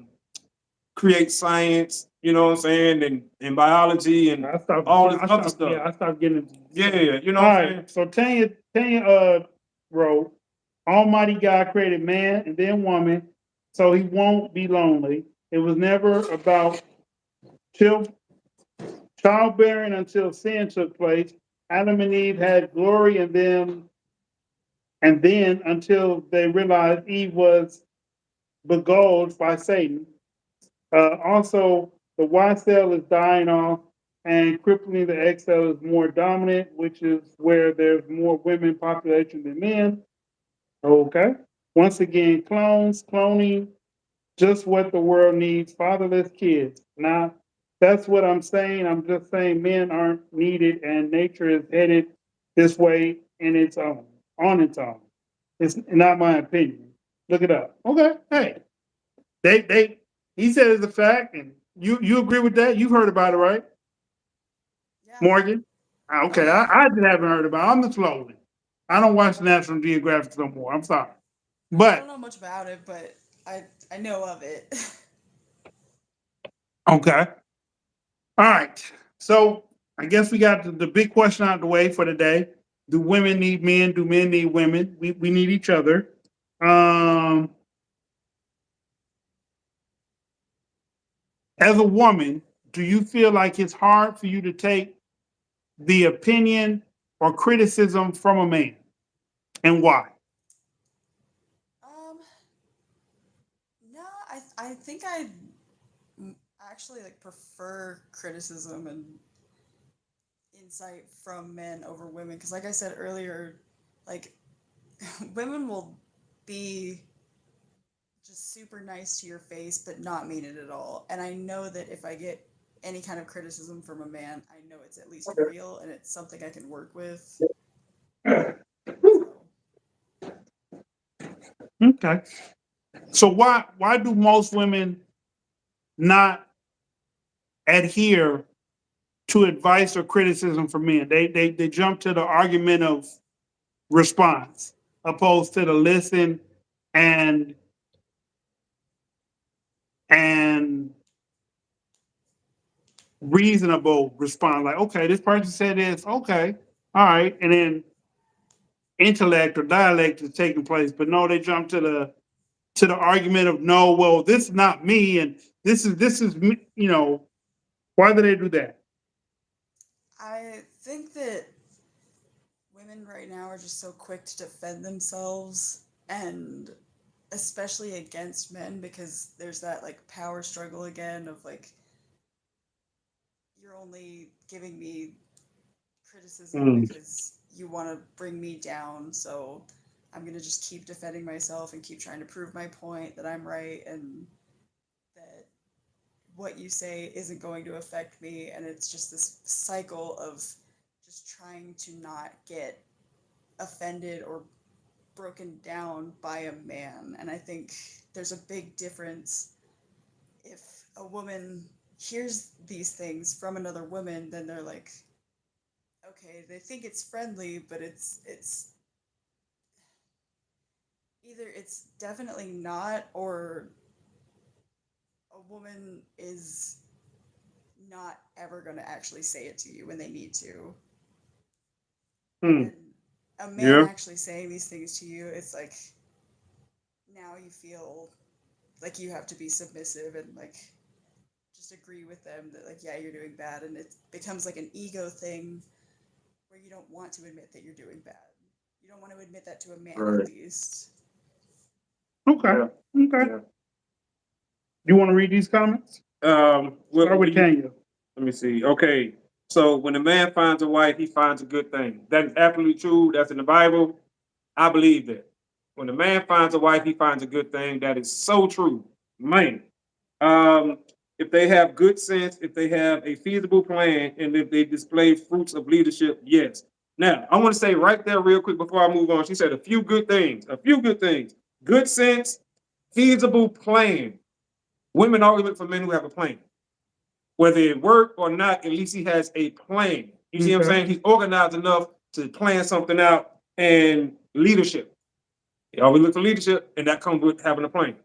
create science, you know what I'm saying, and biology and I stopped. all this I other stopped. stuff. Yeah, I stopped getting into. Yeah, you know All what I'm saying? right. So Tanya wrote, Almighty God created man and then woman, so he won't be lonely. It was never about childbearing until sin took place. Adam and Eve had glory in them, and then until they realized Eve was beguiled by Satan. Also, the Y cell is dying off, and crippling the X cell is more dominant, which is where there's more women population than men. Okay. Once again, cloning, just what the world needs, fatherless kids. Now, that's what I'm saying. I'm just saying men aren't needed and nature is headed this way on its own. It's not my opinion. Look it up. Okay. Hey, he said it's a fact, and you agree with that? You've heard about it, right, Yeah. Morgan? Okay, I just haven't heard about it. I'm the slow one. I don't watch National Geographic no more. I'm sorry. I But don't know much about it, but I know of it. okay. All right. So I guess we got the big question out of the way for today. Do women need men? Do men need women? We need each other. As a woman, do you feel like it's hard for you to take the opinion or criticism from a man, and why? Um, no, I think I actually like prefer criticism and insight from men over women because, like I said earlier, like women will be just super nice to your face but not mean it at all. And I know that if I get any kind of criticism from a man, I know it's at least Okay. real and it's something I can work with. Okay. So why do most women not adhere to advice or criticism from men? They jump to the argument of response opposed to the listen and and reasonable response. Like, okay, this person said this, okay, all right, and then intellect or dialect is taking place. But no, they jump to the argument of no, well, this is not me, and this is me. Why do they do that? I think that women right now are just so quick to defend themselves and especially against men because there's that like power struggle again of like you're only giving me criticism because you want to bring me down, so I'm going to just keep defending myself and keep trying to prove my point that I'm right and that what you say isn't going to affect me, and it's just this cycle of just trying to not get offended or broken down by a man. And I think there's a big difference if a woman hears these things from another woman, then they're like, okay, they think it's friendly, but it's either it's definitely not, or a woman is not ever going to actually say it to you when they need to. And a man Yeah. actually saying these things to you, it's like now you feel like you have to be submissive and like just agree with them that like, yeah, you're doing bad, and it becomes like an ego thing where you don't want to admit that you're doing bad. You don't want to admit that to a man Right. at least. Okay. Yeah. Okay. Yeah. You want to read these comments? What Start with Tanya. Let me see. Okay. So when a man finds a wife, he finds a good thing. That is absolutely true. That's in the Bible. I believe that. When a man finds a wife, he finds a good thing. That is so true. Man. Um, if they have good sense, if they have a feasible plan, and if they display fruits of leadership, yes. Now, I want to say right there, real quick, before I move on, she said a few good things. A few good things. Good sense, feasible plan. Women always look for men who have a plan. Whether it work or not, at least he has a plan. You see what I'm Okay. saying? He's organized enough to plan something out, and leadership. They always look for leadership, and that comes with having a plan.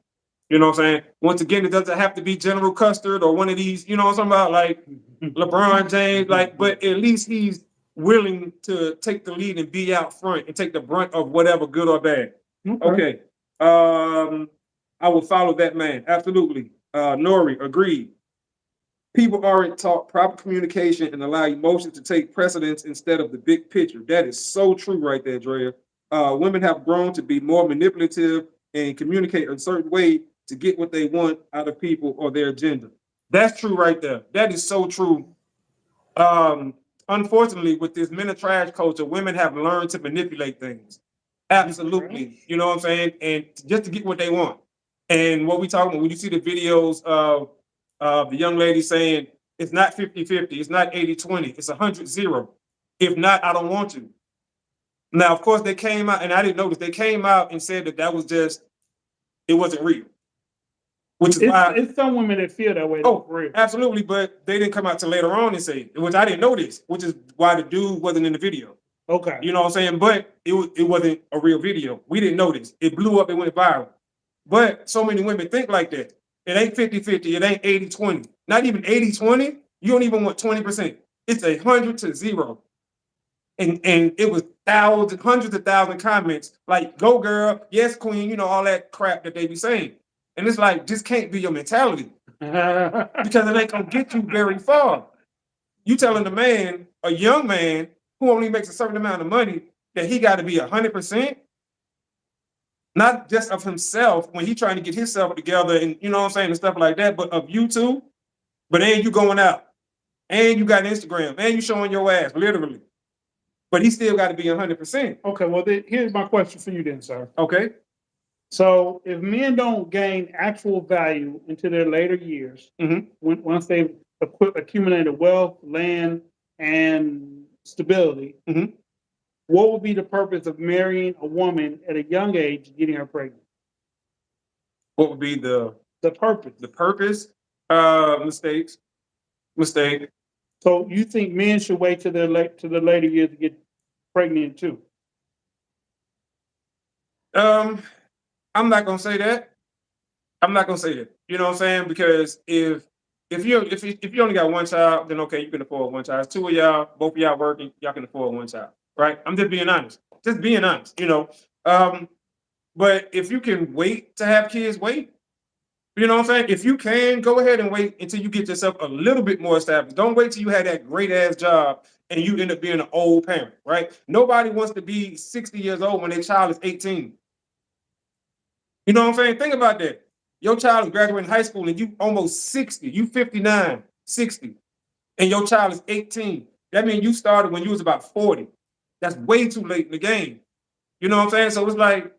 You know what I'm saying? Once again, it doesn't have to be General Custard or one of these, you know what I'm talking about, like LeBron James, like, but at least he's willing to take the lead and be out front and take the brunt of whatever, good or bad. Okay. I will follow that man. Absolutely. Nori, agreed. People aren't taught proper communication and allow emotions to take precedence instead of the big picture. That is so true right there, Drea. Women have grown to be more manipulative and communicate a certain way to get what they want out of people or their agenda. That's true right there. That is so true. Unfortunately, with this men of trash culture, women have learned to manipulate things. Absolutely. You know what I'm saying? And just to get what they want. And what we talking about, when you see the videos of the young lady saying, it's not 50-50, it's not 80-20, it's 100-0. If not, I don't want you. Now, of course, they came out, and I didn't notice, they came out and said that was just, it wasn't real. Which is why It's some women that feel that way. Oh, For real. absolutely, but they didn't come out till later on and say, which I didn't notice, which is why the dude wasn't in the video. Okay. You know what I'm saying? But it wasn't a real video. We didn't notice. It blew up, it went viral. But so many women think like that. It ain't 50-50, it ain't 80-20. Not even 80-20. You don't even want 20%. It's 100-0. and it was thousands, hundreds of thousands of comments like "Go girl, yes queen," you know, all that crap that they be saying. And it's like, this can't be your mentality because it ain't gonna get you very far. You telling the man, a young man who only makes a certain amount of money, that he got to be 100%, not just of himself when he trying to get himself together and you know what I'm saying and stuff like that, but of you too. But then you going out and you got Instagram and you showing your ass literally, but he still got to be 100%. Okay, well, here's my question for you then, sir. Okay. So if men don't gain actual value into their later years, Mhm. once they've accumulated wealth, land, and stability, Mhm. what would be the purpose of marrying a woman at a young age, getting her pregnant? What would be the Purpose. purpose? Mistakes. Mistake. So you think men should wait to the later years to get pregnant too? I'm not gonna say that. I'm not gonna say that. You know what I'm saying? Because if you only got one child, then okay, you can afford one child. Two of y'all, both of y'all working, y'all can afford one child, right? I'm just being honest. Just being honest. You know. But if you can wait to have kids, wait. You know what I'm saying? If you can, go ahead and wait until you get yourself a little bit more established. Don't wait till you have that great ass job and you end up being an old parent, right? Nobody wants to be 60 years old when their child is 18. You know what I'm saying? Think about that. Your child is graduating high school and you almost 60. You 59, 60, and your child is 18. That means you started when you was about 40. That's way too late in the game. You know what I'm saying? So it's like,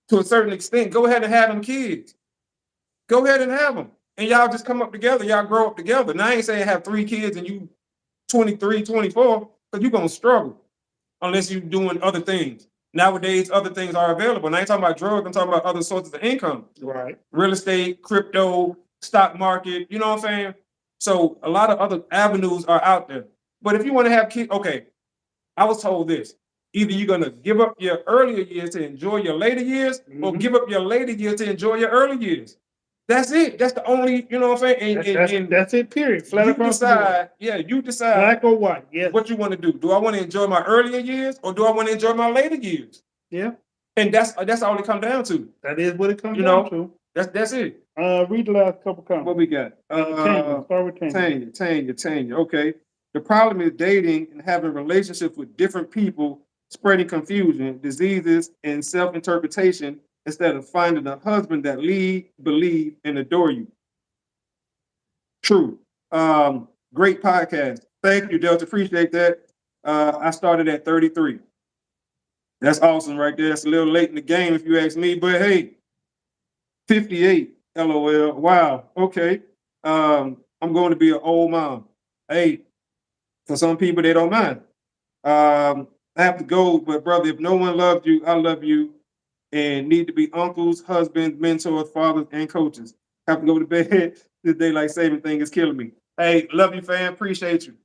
to a certain extent, go ahead and have them kids. Go ahead and have them. And y'all just come up together. Y'all grow up together. Now, I ain't saying have 3 kids and you 23, 24, because you're going to struggle unless you're doing other things. Nowadays, other things are available. And I ain't talking about drugs. I'm talking about other sources of income. Right. Real estate, crypto, stock market. You know what I'm saying? So a lot of other avenues are out there. But if you want to have kids, okay, I was told this. Either you're going to give up your earlier years to enjoy your later years, or Mhm. give up your later years to enjoy your early years. That's it. That's the only, you know what I'm saying? And That's it. Period. Flat you across the board. decide, yeah, you decide Black or white. Yes. what you want to do. Do I want to enjoy my earlier years or do I want to enjoy my later years? Yeah. And that's all it comes down to. That is what it comes You down know, to. That's it. Read the last couple comments. What we got? Tanya. Start with Tanya. Tanya. Okay. The problem is dating and having relationships with different people, spreading confusion, diseases, and self-interpretation instead of finding a husband that lead, believe, and adore you. True. Great podcast. Thank you, Delta. Appreciate that. I started at 33. That's awesome right there. It's a little late in the game if you ask me, but hey, 58. LOL. Wow. Okay. I'm going to be an old mom. Hey, for some people, they don't mind. I have to go, but brother, if no one loved you, I love you, and need to be uncles, husbands, mentors, fathers, and coaches. Have to go to bed. This daylight saving thing is killing me. Hey, love you, fam. Appreciate you.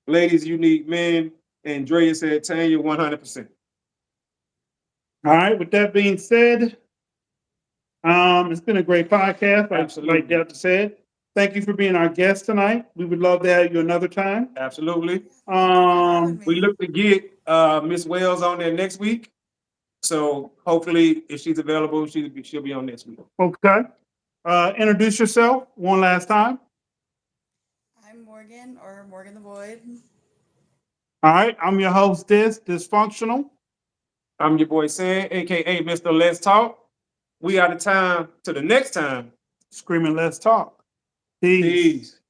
Ladies, you need men. And Drea said, Tanya, 100%. All right. With that being said, it's been a great podcast. Absolutely. Like Delta said. Thank you for being our guest tonight. We would love to have you another time. Absolutely. Um, We look to get Miss Wells on there next week. So hopefully, if she's available, she'll be on next week. Okay. Introduce yourself one last time. I'm Morgan, or Morgan the Void. All right. I'm your host, Dysfunctional. I'm your boy Sam, aka Mr. Let's Talk. We out of time. To the next time. Screaming, let's talk. Peace. Peace.